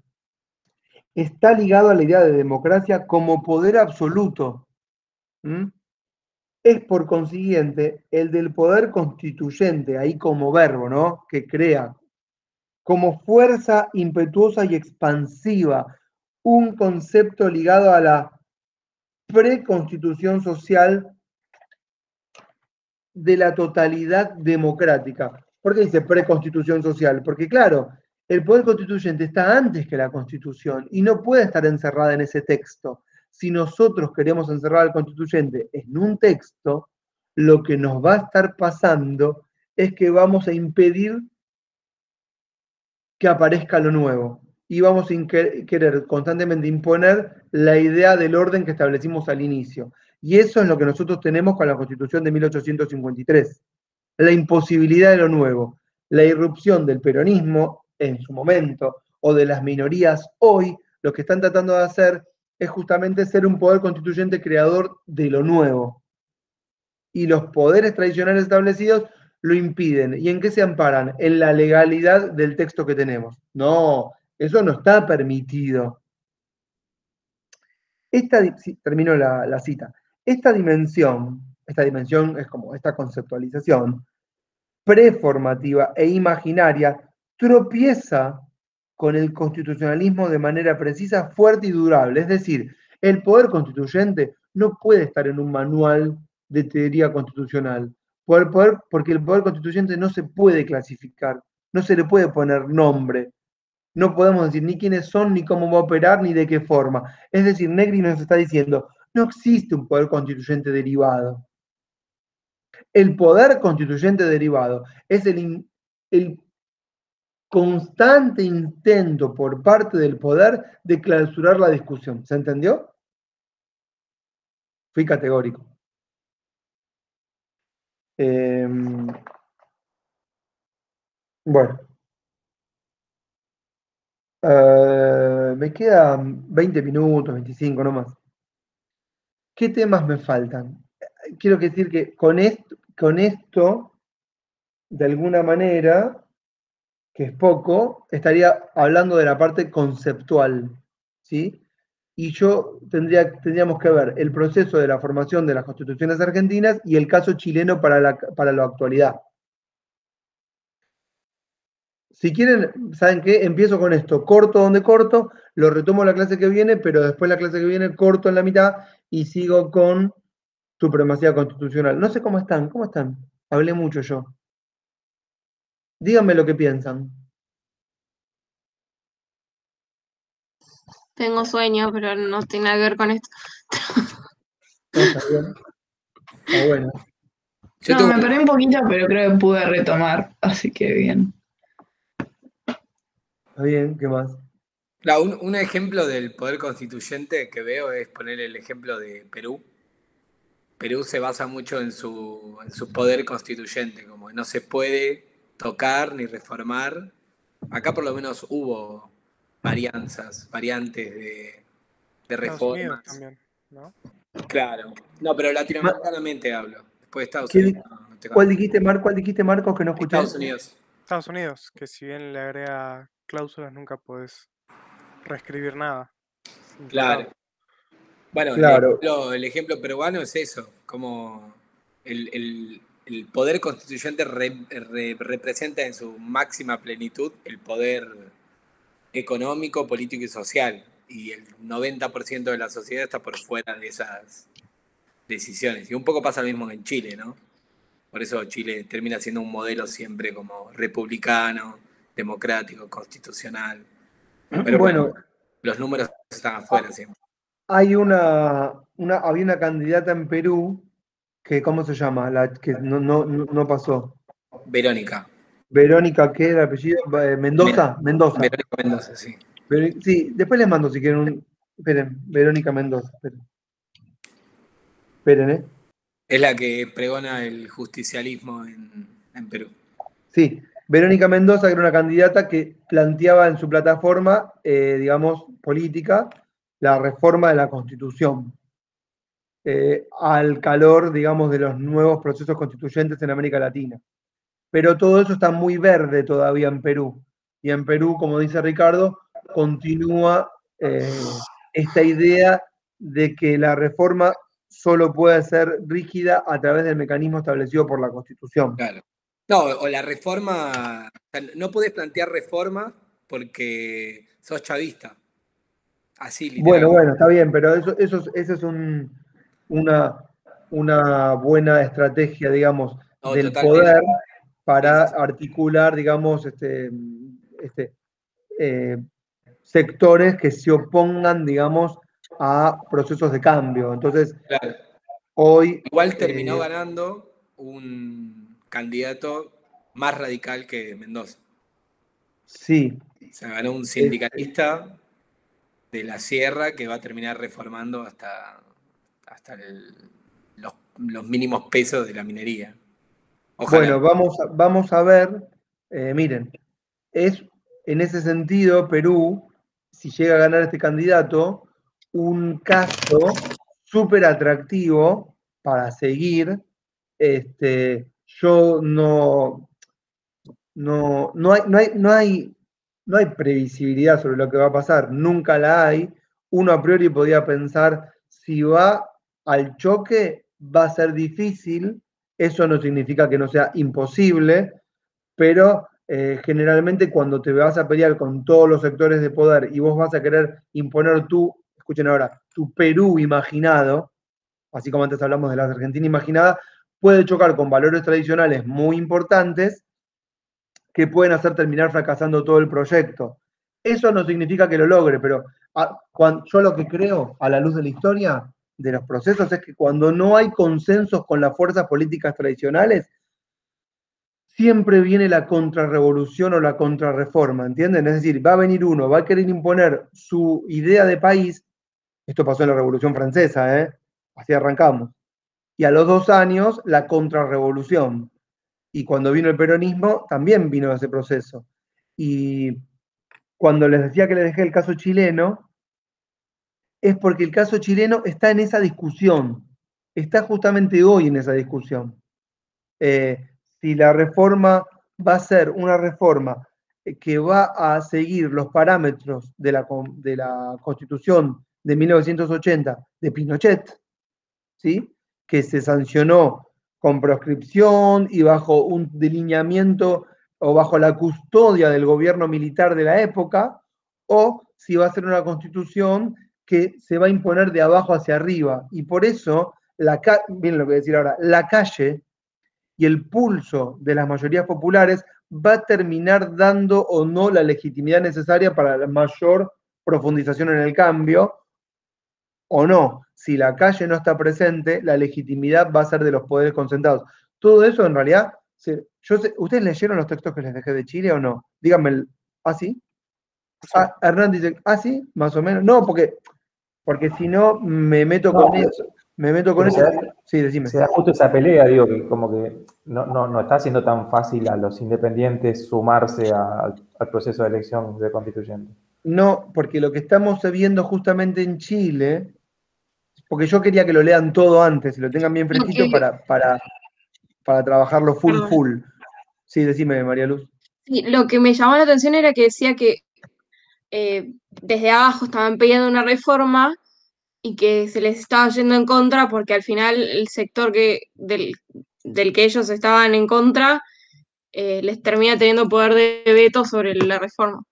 Speaker 2: está ligado a la idea de democracia como poder absoluto. ¿Mm? Es por consiguiente el del poder constituyente, ahí como verbo, ¿no? Que crea, como fuerza impetuosa y expansiva, un concepto ligado a la preconstitución social de la totalidad democrática. ¿Por qué dice preconstitución social? Porque claro, el poder constituyente está antes que la Constitución y no puede estar encerrada en ese texto. Si nosotros queremos encerrar al constituyente en un texto, lo que nos va a estar pasando es que vamos a impedir que aparezca lo nuevo y vamos a querer constantemente imponer la idea del orden que establecimos al inicio. Y eso es lo que nosotros tenemos con la Constitución de 1853. La imposibilidad de lo nuevo, la irrupción del peronismo en su momento o de las minorías hoy, lo que están tratando de hacer es justamente ser un poder constituyente creador de lo nuevo. Y los poderes tradicionales establecidos lo impiden. ¿Y en qué se amparan? En la legalidad del texto que tenemos. No, eso no está permitido. Termino la cita. Esta dimensión es como esta conceptualización preformativa e imaginaria tropieza con el constitucionalismo de manera precisa, fuerte y durable. Es decir, el poder constituyente no puede estar en un manual de teoría constitucional, porque el poder constituyente no se puede clasificar, no se le puede poner nombre, no podemos decir ni quiénes son, ni cómo va a operar, ni de qué forma. Es decir, Negri nos está diciendo, no existe un poder constituyente derivado. El poder constituyente derivado es el constante intento por parte del poder de clausurar la discusión. ¿Se entendió? Fui categórico. Bueno. Me quedan 20 minutos, 25 nomás. ¿Qué temas me faltan? Quiero decir que con esto, de alguna manera, que es poco, estaría hablando de la parte conceptual, ¿sí? Y tendríamos que ver el proceso de la formación de las constituciones argentinas y el caso chileno para la actualidad. Si quieren, ¿saben qué? Empiezo con esto, corto donde corto, lo retomo la clase que viene, pero después la clase que viene corto en la mitad y sigo con supremacía constitucional. No sé cómo están, Hablé mucho yo. Díganme lo que piensan.
Speaker 1: Tengo sueño, pero no tiene nada que ver con esto.
Speaker 2: No, está bien. Está bueno.
Speaker 4: No, me perdí un poquito, pero creo que pude retomar, así que bien.
Speaker 2: Está bien, ¿qué más?
Speaker 7: Claro, un ejemplo del poder constituyente que veo es poner el ejemplo de Perú. Perú se basa mucho en su poder constituyente, como que no se puede tocar ni reformar. Acá por lo menos hubo variantes de
Speaker 3: Estados Unidos
Speaker 7: reformas.
Speaker 3: también, ¿no?
Speaker 7: Claro. No, pero latinoamericanamente hablo. Después de Estados Unidos. No tengo-
Speaker 2: ¿Cuál dijiste, Marcos, que no escuché?
Speaker 7: Estados Unidos.
Speaker 3: Estados Unidos, que si bien le agrega cláusulas, nunca podés reescribir nada.
Speaker 7: Claro. Bueno,
Speaker 2: Claro.
Speaker 7: el ejemplo peruano es eso, como el poder constituyente representa en su máxima plenitud el poder económico, político y social, y el 90% de la sociedad está por fuera de decisiones. Y un poco pasa lo mismo en Chile, ¿no? Por eso Chile termina siendo un modelo siempre como republicano, democrático, constitucional. Pero bueno, los números están afuera siempre.
Speaker 2: había una candidata en Perú que, ¿cómo se llama? La que no pasó.
Speaker 7: Verónica.
Speaker 2: Verónica, ¿qué era el apellido? Mendoza.
Speaker 7: Verónica Mendoza, sí.
Speaker 2: Sí, después les mando si quieren Esperen, Verónica Mendoza. Esperen, ¿eh?
Speaker 7: Es la que pregona el justicialismo en Perú.
Speaker 2: Sí, Verónica Mendoza, que era una candidata que planteaba en su plataforma, digamos, política, la reforma de la Constitución, al calor, digamos, de los nuevos procesos constituyentes en América Latina. Pero todo eso está muy verde todavía en Perú. Y en Perú, como dice Ricardo, continúa esta idea de que la reforma solo puede ser rígida a través del mecanismo establecido por la Constitución.
Speaker 7: Claro. No, o la reforma, o sea, no podés plantear reforma porque sos chavista. Así, literal.
Speaker 2: Bueno, está bien, pero eso es una buena estrategia, digamos,
Speaker 7: No,
Speaker 2: del
Speaker 7: totalmente.
Speaker 2: poder para
Speaker 7: Sí.
Speaker 2: articular, digamos, sectores que se opongan, digamos, a procesos de cambio. Entonces,
Speaker 7: Claro.
Speaker 2: hoy...
Speaker 7: Igual terminó ganando un candidato más radical que Mendoza.
Speaker 2: Sí.
Speaker 7: O sea, ganó un sindicalista de la sierra que va a terminar reformando hasta los mínimos pesos de la minería. Ojalá.
Speaker 2: Bueno, vamos a ver, miren, es en ese sentido Perú, si llega a ganar este candidato, un caso súper atractivo para seguir. Yo no hay previsibilidad sobre lo que va a pasar, nunca la hay. Uno a priori podía pensar, si va al choque, va a ser difícil. Eso no significa que no sea imposible, pero generalmente cuando te vas a pelear con todos los sectores de poder y vos vas a querer imponer escuchen ahora, tu Perú imaginado, así como antes hablamos de la Argentina imaginada, puede chocar con valores tradicionales muy importantes que pueden hacer terminar fracasando todo el proyecto. Eso no significa que lo logre, pero yo lo que creo, a la luz de la historia, de los procesos, es que cuando no hay consensos con las fuerzas políticas tradicionales, siempre viene la contrarrevolución o la contrarreforma, ¿entienden? Es decir, va a venir uno, va a querer imponer su idea de país. Esto pasó en la Revolución Francesa, así arrancamos. Y a los 2 años, la contrarrevolución. Y cuando vino el peronismo, también vino ese proceso. Y cuando les decía que les dejé el caso chileno, es porque el caso chileno está en esa discusión, está justamente hoy en esa discusión. Si la reforma va a ser una reforma que va a seguir los parámetros de la Constitución de 1980 de Pinochet, ¿sí? Que se sancionó con proscripción y bajo un delineamiento o bajo la custodia del gobierno militar de la época, o si va a ser una constitución que se va a imponer de abajo hacia arriba. Y por eso, miren lo que voy a decir ahora, la calle y el pulso de las mayorías populares va a terminar dando o no la legitimidad necesaria para la mayor profundización en el cambio, o no. Si la calle no está presente, la legitimidad va a ser de los poderes concentrados. Todo eso, en realidad, ¿ustedes leyeron los textos que les dejé de Chile o no? Díganme, ¿ah, sí? Hernán dice, ¿ah, sí? Más o menos. No, porque si no, me meto con eso. Me meto con eso. Sí, decime.
Speaker 6: Se da justo esa pelea, digo, que como que no está siendo tan fácil a los independientes sumarse al proceso de elección de constituyente.
Speaker 2: No, porque lo que estamos viendo justamente en Chile, porque yo quería que lo lean todo antes y lo tengan bien fresquito para trabajarlo full. Sí, decime, María Luz.
Speaker 1: Sí, lo que me llamó la atención era que decía que desde abajo estaban pidiendo una reforma y que se les estaba yendo en contra porque al final el sector del que ellos estaban en contra les termina teniendo poder de veto sobre la reforma.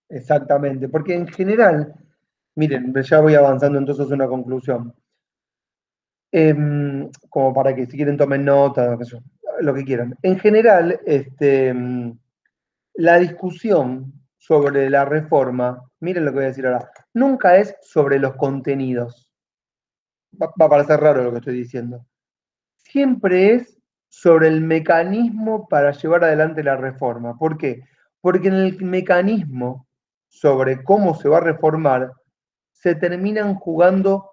Speaker 2: Exactamente, porque en general, miren, ya voy avanzando entonces a una conclusión. como para que si quieren tomen nota, lo que quieran. En general, la discusión sobre la reforma, miren lo que voy a decir ahora, nunca es sobre los contenidos. Va a parecer raro lo que estoy diciendo. Siempre es sobre el mecanismo para llevar adelante la reforma. ¿Por qué? Porque en el mecanismo sobre cómo se va a reformar se terminan jugando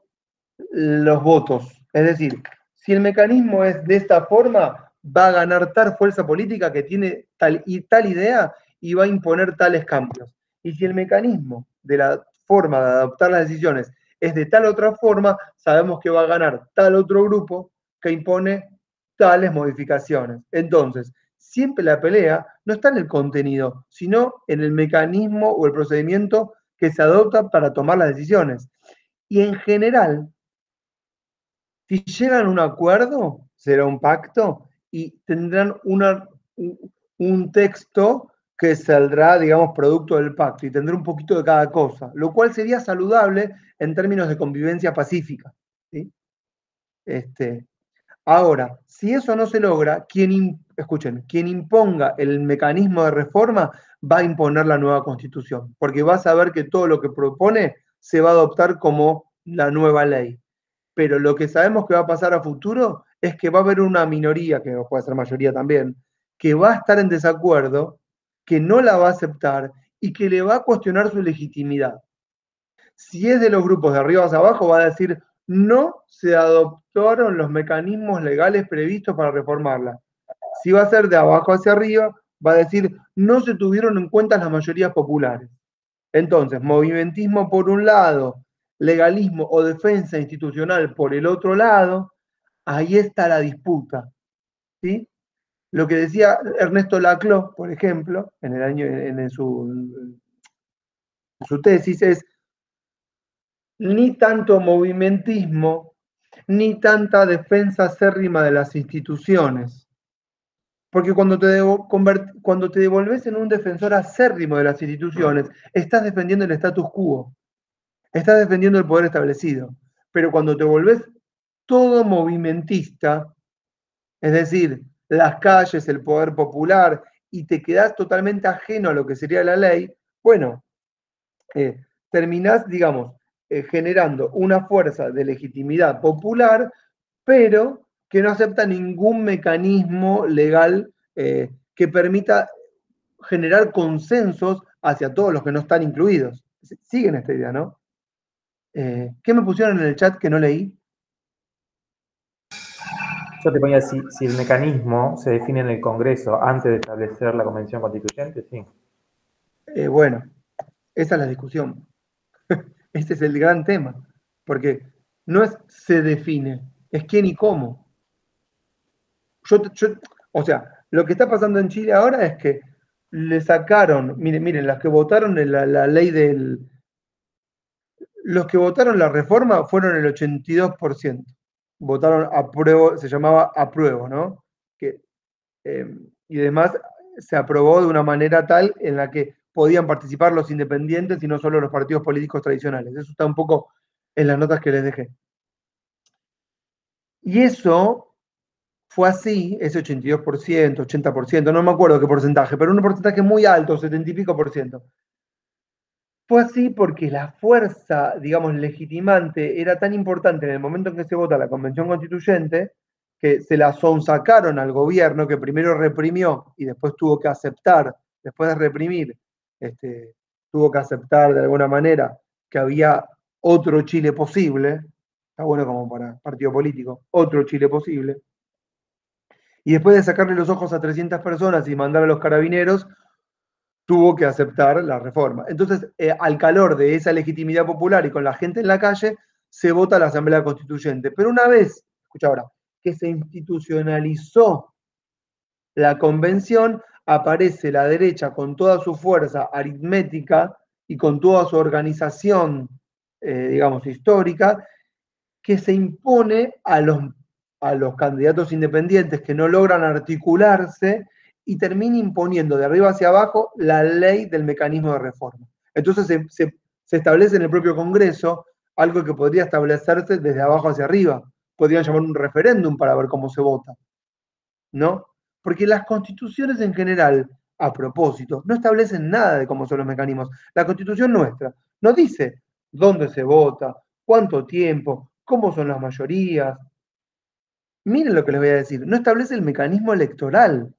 Speaker 2: los votos. Es decir, si el mecanismo es de esta forma, va a ganar tal fuerza política que tiene tal y tal idea y va a imponer tales cambios. Y si el mecanismo de la forma de adoptar las decisiones es de tal otra forma, sabemos que va a ganar tal otro grupo que impone tales modificaciones. Entonces, siempre la pelea no está en el contenido, sino en el mecanismo o el procedimiento que se adopta para tomar las decisiones. Y en general, si llegan a un acuerdo, será un pacto y tendrán un texto que saldrá, digamos, producto del pacto y tendrá un poquito de cada cosa, lo cual sería saludable en términos de convivencia pacífica. ¿Sí? Ahora, si eso no se logra, escuchen, quien imponga el mecanismo de reforma va a imponer la nueva constitución, porque va a saber que todo lo que propone se va a adoptar como la nueva ley. Pero lo que sabemos que va a pasar a futuro es que va a haber una minoría, que puede ser mayoría también, que va a estar en desacuerdo, que no la va a aceptar y que le va a cuestionar su legitimidad. Si es de los grupos de arriba hacia abajo, va a decir, no se adoptaron los mecanismos legales previstos para reformarla. Si va a ser de abajo hacia arriba, va a decir, no se tuvieron en cuenta las mayorías populares. Entonces, movimentismo por un lado, legalismo o defensa institucional por el otro lado, ahí está la disputa. ¿Sí? Lo que decía Ernesto Laclau, por ejemplo, en su tesis es, ni tanto movimentismo, ni tanta defensa acérrima de las instituciones. Porque cuando te devolves en un defensor acérrimo de las instituciones, estás defendiendo el status quo, estás defendiendo el poder establecido. Pero cuando te volvés todo movimentista, es decir, las calles, el poder popular, y te quedás totalmente ajeno a lo que sería la ley, bueno, terminás, digamos, generando una fuerza de legitimidad popular, pero que no acepta ningún mecanismo legal que permita generar consensos hacia todos los que no están incluidos. Siguen esta idea, ¿no? ¿Qué me pusieron en el chat que no leí?
Speaker 6: Yo te ponía si el mecanismo se define en el Congreso antes de establecer la Convención Constituyente, sí.
Speaker 2: Bueno, esa es la discusión. Este es el gran tema, porque no es se define, es quién y cómo. O sea, lo que está pasando en Chile ahora es que le sacaron, miren, las que votaron en la ley los que votaron la reforma fueron el 82%. Votaron apruebo, se llamaba apruebo, ¿no? Y además se aprobó de una manera tal en la que podían participar los independientes y no solo los partidos políticos tradicionales. Eso está un poco en las notas que les dejé. Y eso fue así, ese 82%, 80%, no me acuerdo qué porcentaje, pero un porcentaje muy alto, 70 y pico por ciento. Fue así porque la fuerza, digamos, legitimante era tan importante en el momento en que se vota la Convención Constituyente, que se la sonsacaron al gobierno, que primero reprimió y después tuvo que aceptar, después de reprimir, tuvo que aceptar de alguna manera que había otro Chile posible, está bueno como para partido político, otro Chile posible, y después de sacarle los ojos a 300 personas y mandar a los carabineros, tuvo que aceptar la reforma. Entonces, al calor de esa legitimidad popular y con la gente en la calle, se vota la Asamblea Constituyente. Pero una vez, escucha ahora, que se institucionalizó la convención, aparece la derecha con toda su fuerza aritmética y con toda su organización, digamos, histórica, que se impone a los candidatos independientes que no logran articularse y termina imponiendo de arriba hacia abajo la ley del mecanismo de reforma. Entonces se establece en el propio Congreso algo que podría establecerse desde abajo hacia arriba, podrían llamar un referéndum para ver cómo se vota, ¿no? Porque las constituciones en general, a propósito, no establecen nada de cómo son los mecanismos. La constitución nuestra no dice dónde se vota, cuánto tiempo, cómo son las mayorías. Miren lo que les voy a decir, no establece el mecanismo electoral.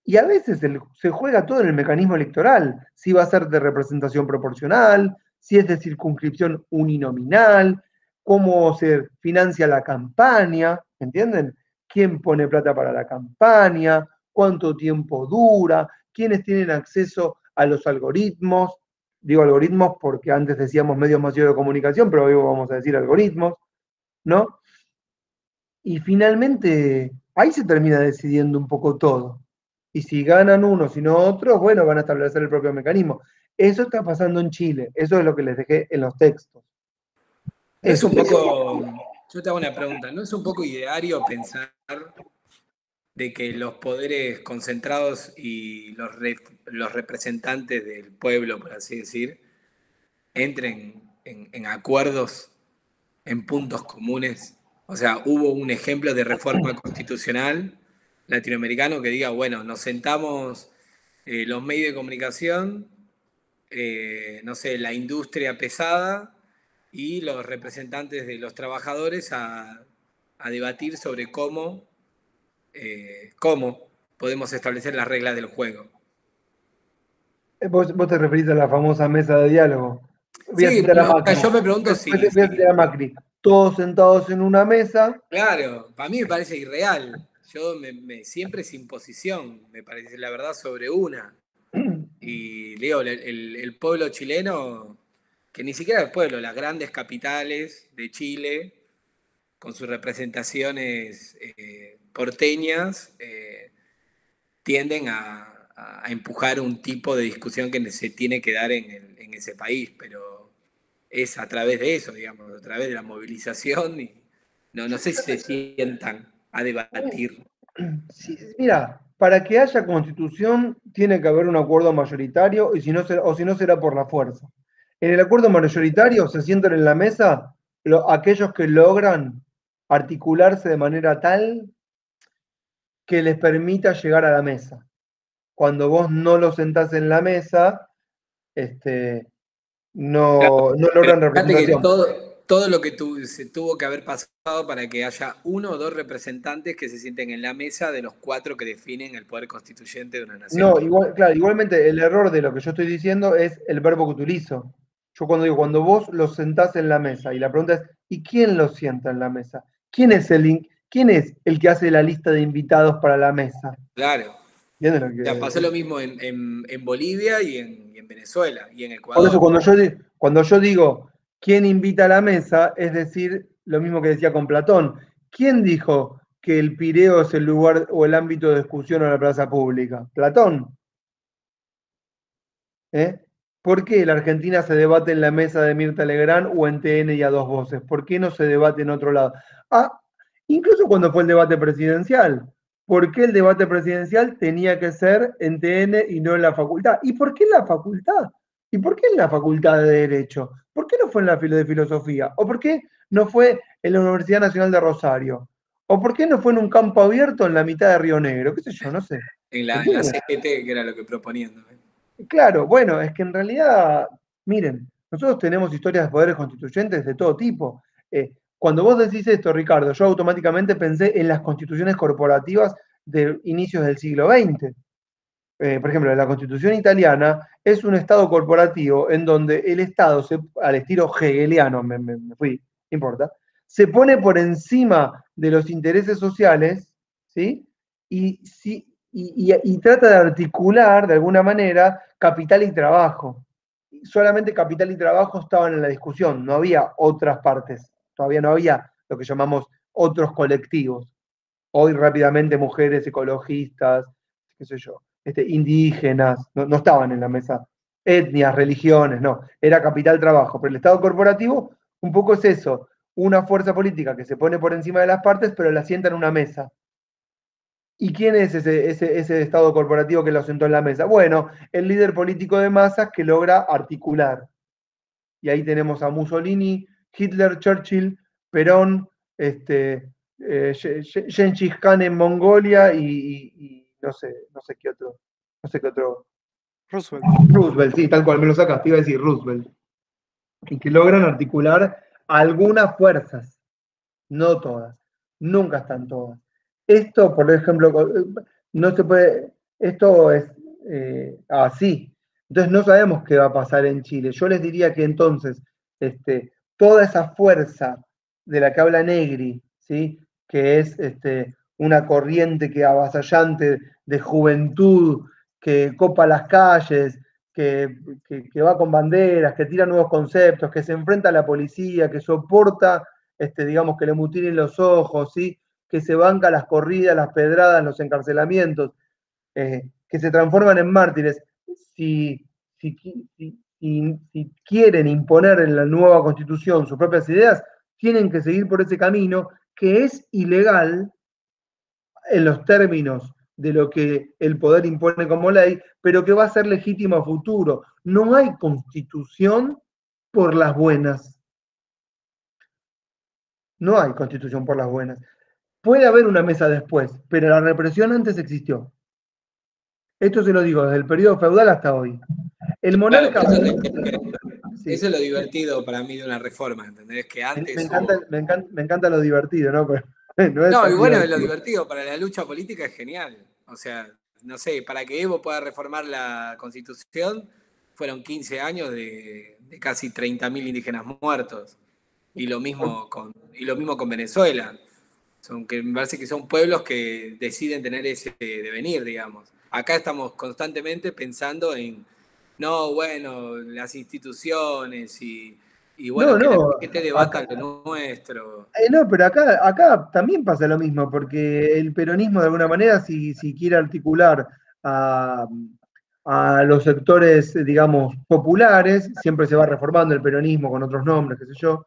Speaker 2: Y a veces se juega todo en el mecanismo electoral, si va a ser de representación proporcional, si es de circunscripción uninominal, cómo se financia la campaña, ¿entienden? ¿Quién pone plata para la campaña? ¿Cuánto tiempo dura? ¿Quiénes tienen acceso a los algoritmos? Digo algoritmos porque antes decíamos medios masivos de comunicación, pero hoy vamos a decir algoritmos, ¿no? Y finalmente ahí se termina decidiendo un poco todo. Y si ganan unos y no otros, bueno, van a establecer el propio mecanismo. Eso está pasando en Chile. Eso es lo que les dejé en los textos.
Speaker 7: No es un poco, yo te hago una pregunta, ¿no es un poco ideario pensar de que los poderes concentrados y los representantes del pueblo, por así decir, entren en acuerdos, en puntos comunes? O sea, hubo un ejemplo de reforma constitucional latinoamericano que diga, bueno, nos sentamos los medios de comunicación, no sé, la industria pesada y los representantes de los trabajadores a debatir sobre cómo podemos establecer las reglas del juego.
Speaker 2: Vos te referís a la famosa mesa de diálogo. Voy a
Speaker 7: Sí,
Speaker 2: citar a Macri.
Speaker 7: yo me pregunto si...
Speaker 2: Voy a citar a Macri. Todos sentados en una mesa.
Speaker 7: Claro, para mí me parece irreal. Yo siempre es imposición, me parece la verdad sobre una. Y digo, el pueblo chileno, que ni siquiera el pueblo, las grandes capitales de Chile, con sus representaciones porteñas, tienden a empujar un tipo de discusión que se tiene que dar en ese país, pero es a través de eso, digamos, a través de la movilización, y no sé si se sientan a debatir.
Speaker 2: Sí, mira, para que haya constitución tiene que haber un acuerdo mayoritario y si no será por la fuerza. En el acuerdo mayoritario se sientan en la mesa aquellos que logran articularse de manera tal que les permita llegar a la mesa. Cuando vos no los sentás en la mesa, no logran representación.
Speaker 7: Que todo lo que se tuvo que haber pasado para que haya uno o dos representantes que se sienten en la mesa de los 4 que definen el poder constituyente de una nación.
Speaker 2: No, claro, igualmente el error de lo que yo estoy diciendo es el verbo que utilizo. Yo cuando digo, cuando vos los sentás en la mesa, y la pregunta es, ¿y quién los sienta en la mesa? ¿Quién es el que hace la lista de invitados para la mesa?
Speaker 7: Claro. Ya pasó lo mismo en Bolivia y en Venezuela y en Ecuador.
Speaker 2: Por eso cuando yo digo quién invita a la mesa, es decir, lo mismo que decía con Platón. ¿Quién dijo que el Pireo es el lugar o el ámbito de discusión o la plaza pública? Platón. ¿Por qué la Argentina se debate en la mesa de Mirta Legrand o en TN y a dos voces? ¿Por qué no se debate en otro lado? Incluso cuando fue el debate presidencial. ¿Por qué el debate presidencial tenía que ser en TN y no en la facultad? ¿Y por qué en la facultad? ¿Y por qué en la facultad de Derecho? ¿Por qué no fue en la de Filosofía? ¿O por qué no fue en la Universidad Nacional de Rosario? ¿O por qué no fue en un campo abierto en la mitad de Río Negro? ¿Qué sé yo? No sé.
Speaker 7: En la CGT, que era lo que proponían.
Speaker 2: Claro, bueno, es que en realidad, miren, nosotros tenemos historias de poderes constituyentes de todo tipo. Cuando vos decís esto, Ricardo, yo automáticamente pensé en las constituciones corporativas de inicios del siglo XX. Por ejemplo, la constitución italiana es un estado corporativo en donde el Estado, al estilo hegeliano, me fui, no importa, se pone por encima de los intereses sociales, ¿sí? Y trata de articular, de alguna manera, capital y trabajo. Solamente capital y trabajo estaban en la discusión, no había otras partes, todavía no había lo que llamamos otros colectivos. Hoy rápidamente mujeres ecologistas, qué sé yo, indígenas, no estaban en la mesa, etnias, religiones, no, era capital trabajo, pero el Estado corporativo un poco es eso, una fuerza política que se pone por encima de las partes, pero la sienta en una mesa. ¿Y quién es ese Estado corporativo que lo sentó en la mesa? Bueno, el líder político de masas que logra articular. Y ahí tenemos a Mussolini, Hitler, Churchill, Perón, Genghis Khan en Mongolia y no sé qué otro.
Speaker 3: Roosevelt.
Speaker 2: Roosevelt, sí, tal cual, me lo sacaste, iba a decir Roosevelt. Y que logran articular algunas fuerzas, no todas, nunca están todas. Esto, por ejemplo, no se puede, esto es así. Entonces no sabemos qué va a pasar en Chile. Yo les diría que entonces, toda esa fuerza de la que habla Negri, ¿sí? Que es una corriente que avasallante de juventud, que copa las calles, que va con banderas, que tira nuevos conceptos, que se enfrenta a la policía, que soporta, digamos, que le mutilen los ojos, ¿sí? Que se banca las corridas, las pedradas, los encarcelamientos, que se transforman en mártires. Si, si, si quieren imponer en la nueva constitución sus propias ideas, tienen que seguir por ese camino que es ilegal en los términos de lo que el poder impone como ley, pero que va a ser legítimo a futuro. No hay constitución por las buenas. No hay constitución por las buenas. Puede haber una mesa después, pero la represión antes existió. Esto se lo digo desde el periodo feudal hasta hoy. El monarca...
Speaker 7: Claro, eso es lo divertido para mí de una reforma, ¿entendés? Que antes
Speaker 2: me encanta lo divertido, ¿no? Pero no es
Speaker 7: No, y
Speaker 2: tan
Speaker 7: bueno,
Speaker 2: divertido.
Speaker 7: lo divertido para la lucha política es genial. O sea, no sé, para que Evo pueda reformar la Constitución, fueron 15 años de casi 30.000 indígenas muertos. Y lo mismo con Venezuela. Que me parece que son pueblos que deciden tener ese devenir, digamos. Acá estamos constantemente pensando en, no, bueno, las instituciones y bueno,
Speaker 2: No,
Speaker 7: que la
Speaker 2: no.
Speaker 7: gente debata lo nuestro.
Speaker 2: No, pero acá también pasa lo mismo, porque el peronismo de alguna manera, si quiere articular a los sectores, digamos, populares, siempre se va reformando el peronismo con otros nombres, qué sé yo.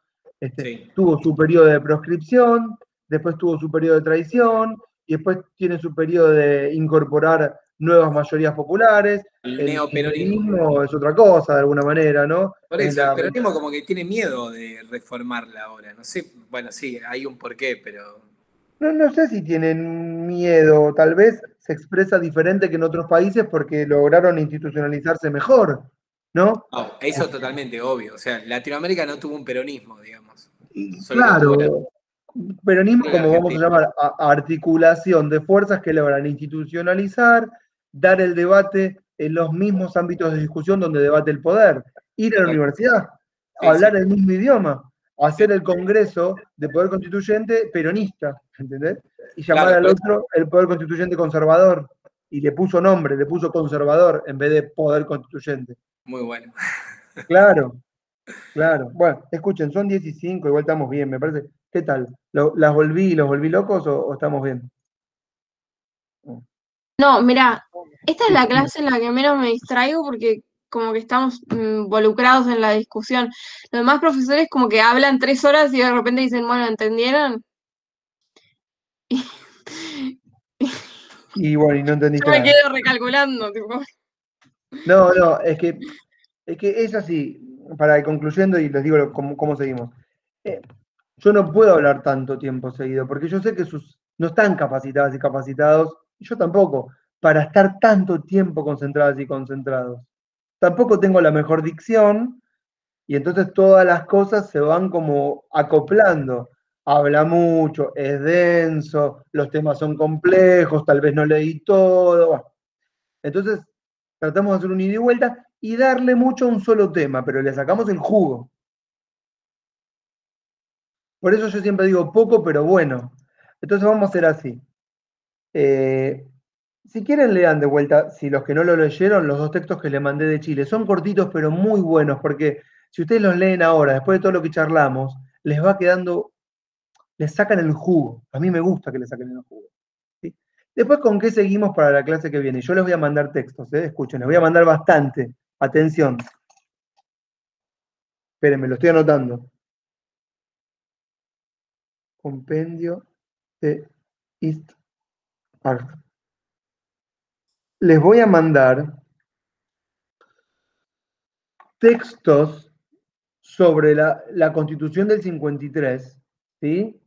Speaker 7: Sí.
Speaker 2: Tuvo su periodo de proscripción, después tuvo su periodo de traición, y después tiene su periodo de incorporar nuevas mayorías populares.
Speaker 7: El
Speaker 2: El
Speaker 7: neoperonismo.
Speaker 2: kirchnerismo es otra cosa, de alguna manera, ¿no?
Speaker 7: Por
Speaker 2: Es
Speaker 7: eso, el
Speaker 2: la,
Speaker 7: peronismo como que tiene miedo de reformarla ahora. No sé, bueno, sí, hay un porqué, pero
Speaker 2: No sé si tienen miedo, tal vez se expresa diferente que en otros países porque lograron institucionalizarse mejor, ¿no?
Speaker 7: no, eso es totalmente obvio. O sea, Latinoamérica no tuvo un peronismo, digamos.
Speaker 2: Y
Speaker 7: Solo lo tuvo
Speaker 2: claro, peronismo,
Speaker 7: la
Speaker 2: como vamos a
Speaker 7: Argentina.
Speaker 2: llamar, articulación de fuerzas que logran institucionalizar, dar el debate en los mismos ámbitos de discusión donde debate el poder, ir a la
Speaker 7: Total.
Speaker 2: universidad,
Speaker 7: Sí,
Speaker 2: hablar
Speaker 7: sí.
Speaker 2: el mismo idioma, hacer
Speaker 7: Sí.
Speaker 2: el Congreso de Poder Constituyente peronista, ¿entendés? Y llamar
Speaker 7: Claro,
Speaker 2: al
Speaker 7: por eso,
Speaker 2: otro el Poder Constituyente conservador, y le puso nombre, le puso conservador en vez de Poder Constituyente.
Speaker 7: muy bueno.
Speaker 2: Claro. Claro, bueno, escuchen, son 10 y 5, igual estamos bien, me parece. ¿Qué tal? ¿Los volví locos o estamos bien?
Speaker 1: No, mira, esta es
Speaker 2: Sí,
Speaker 1: la clase en la que menos me distraigo porque como que estamos involucrados en la discusión. Los demás profesores como que hablan 3 horas y de repente dicen, bueno, ¿entendieron?
Speaker 2: y bueno, y no
Speaker 1: Yo
Speaker 2: entendiste
Speaker 1: me
Speaker 2: nada.
Speaker 1: quedo recalculando, tipo.
Speaker 2: No, es que es así, para ir concluyendo y les digo cómo seguimos. Eh, yo no puedo hablar tanto tiempo seguido, porque yo sé que no están capacitadas y capacitados, y yo tampoco, para estar tanto tiempo concentradas y concentrados. Tampoco tengo la mejor dicción, y entonces todas las cosas se van como acoplando. Habla mucho, es denso, los temas son complejos, tal vez no leí todo. Bueno, entonces tratamos de hacer un ida y vuelta y darle mucho a un solo tema, pero le sacamos el jugo. Por eso yo siempre digo poco, pero bueno. Entonces vamos a hacer así. Si quieren, lean de vuelta, si los que no lo leyeron, los 2 textos que le mandé de Chile. Son cortitos, pero muy buenos, porque si ustedes los leen ahora, después de todo lo que charlamos, les va quedando, les sacan el jugo. A mí me gusta que les saquen el jugo. ¿Sí? Después, ¿con qué seguimos para la clase que viene? Yo les voy a mandar textos, escuchen, les voy a mandar bastante. Atención. Espérenme, lo estoy anotando. Compendio de East Art. Les voy a mandar textos sobre la Constitución del 53, ¿sí?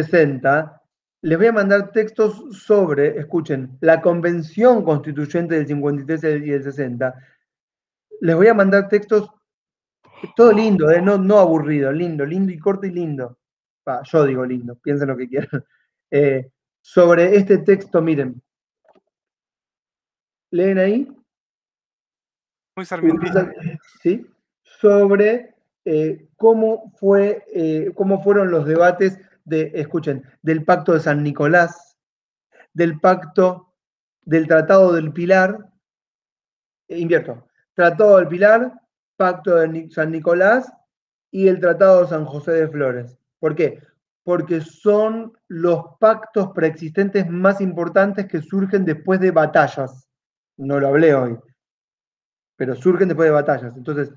Speaker 2: 60, les voy a mandar textos sobre, escuchen, la Convención Constituyente del 53 y del 60. Les voy a mandar textos, todo lindo, no aburrido, lindo y corto y lindo. Yo digo lindo, piensen lo que quieran. Sobre este texto, miren. ¿Leen ahí?
Speaker 3: Muy sarmientista.
Speaker 2: ¿Sí? Sobre cómo fueron los debates del Pacto de San Nicolás, del Tratado del Pilar, Tratado del Pilar, Pacto de San Nicolás y el Tratado de San José de Flores. ¿Por qué? Porque son los pactos preexistentes más importantes que surgen después de batallas. No lo hablé hoy, pero surgen después de batallas. Entonces,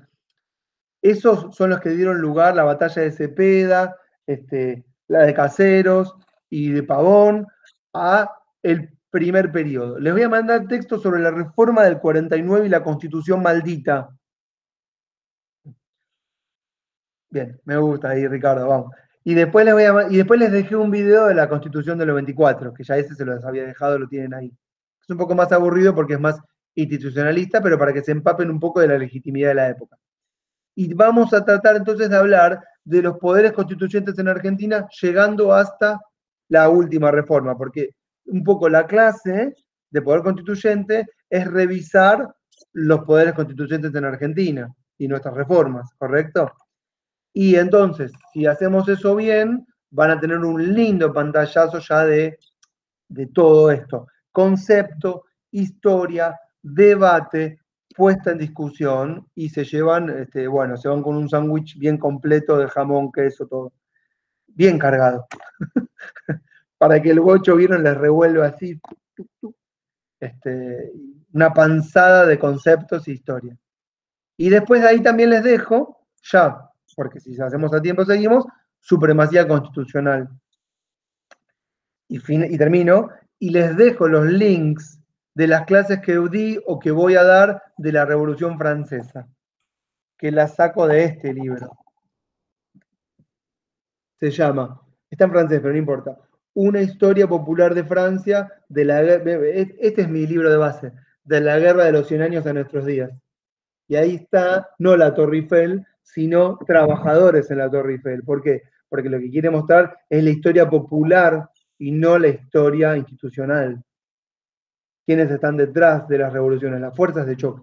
Speaker 2: esos son los que dieron lugar, la batalla de Cepeda, la de Caseros y de Pavón, a el primer periodo. Les voy a mandar textos sobre la reforma del 49 y la Constitución maldita. Bien, me gusta ahí, Ricardo, vamos. Y después les dejé un video de la Constitución del 94, que ya ese se los había dejado, lo tienen ahí. Es un poco más aburrido porque es más institucionalista, pero para que se empapen un poco de la legitimidad de la época. Y vamos a tratar entonces de hablar de los poderes constituyentes en Argentina, llegando hasta la última reforma, porque un poco la clase de poder constituyente es revisar los poderes constituyentes en Argentina y nuestras reformas, ¿correcto? Y entonces, si hacemos eso bien, van a tener un lindo pantallazo ya de todo esto. Concepto, historia, debate, puesta en discusión, y se llevan, se van con un sándwich bien completo de jamón, queso, todo. Bien cargado. Para que el bocho, vieron, les revuelva así. Una panzada de conceptos e historia. Y después de ahí también les dejo, ya, porque si hacemos a tiempo seguimos, supremacía constitucional. Y termino, y les dejo los links de las clases que di o que voy a dar de la Revolución Francesa, que las saco de este libro. Se llama, está en francés, pero no importa, Una historia popular de Francia, este es mi libro de base, de la Guerra de los 100 años a nuestros días. Y ahí está, no la Torre Eiffel, sino trabajadores en la Torre Eiffel. ¿Por qué? Porque lo que quiere mostrar es la historia popular y no la historia institucional. ¿Quiénes están detrás de las revoluciones? Las fuerzas de choque.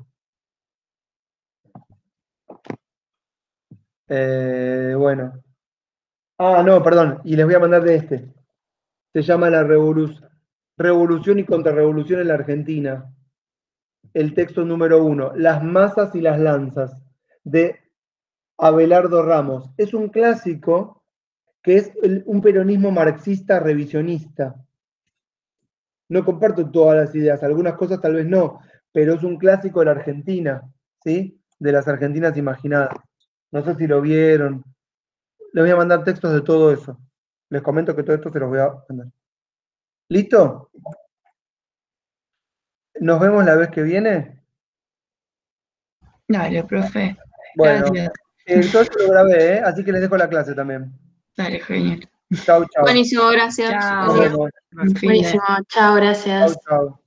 Speaker 2: Bueno. No, perdón, y les voy a mandar de este. Se llama La Revolución y Contrarrevolución en la Argentina. El texto número 1, Las masas y las lanzas, de Abelardo Ramos. Es un clásico que es un peronismo marxista revisionista. No comparto todas las ideas, algunas cosas tal vez no, pero es un clásico de la Argentina, ¿sí? De las Argentinas imaginadas. No sé si lo vieron. Les voy a mandar textos de todo eso. Les comento que todo esto se los voy a mandar. ¿Listo? ¿Nos vemos la vez que viene?
Speaker 4: Dale, profe.
Speaker 2: Bueno,
Speaker 4: Gracias.
Speaker 2: todo esto lo grabé, así que les dejo la clase también.
Speaker 4: Dale, genial.
Speaker 2: Chau, chau.
Speaker 1: Buenísimo, gracias.
Speaker 4: Chao.
Speaker 2: Nos vemos.
Speaker 3: Gracias.
Speaker 4: Un fin de-
Speaker 5: Buenísimo, chao, gracias.
Speaker 2: Chau, chau.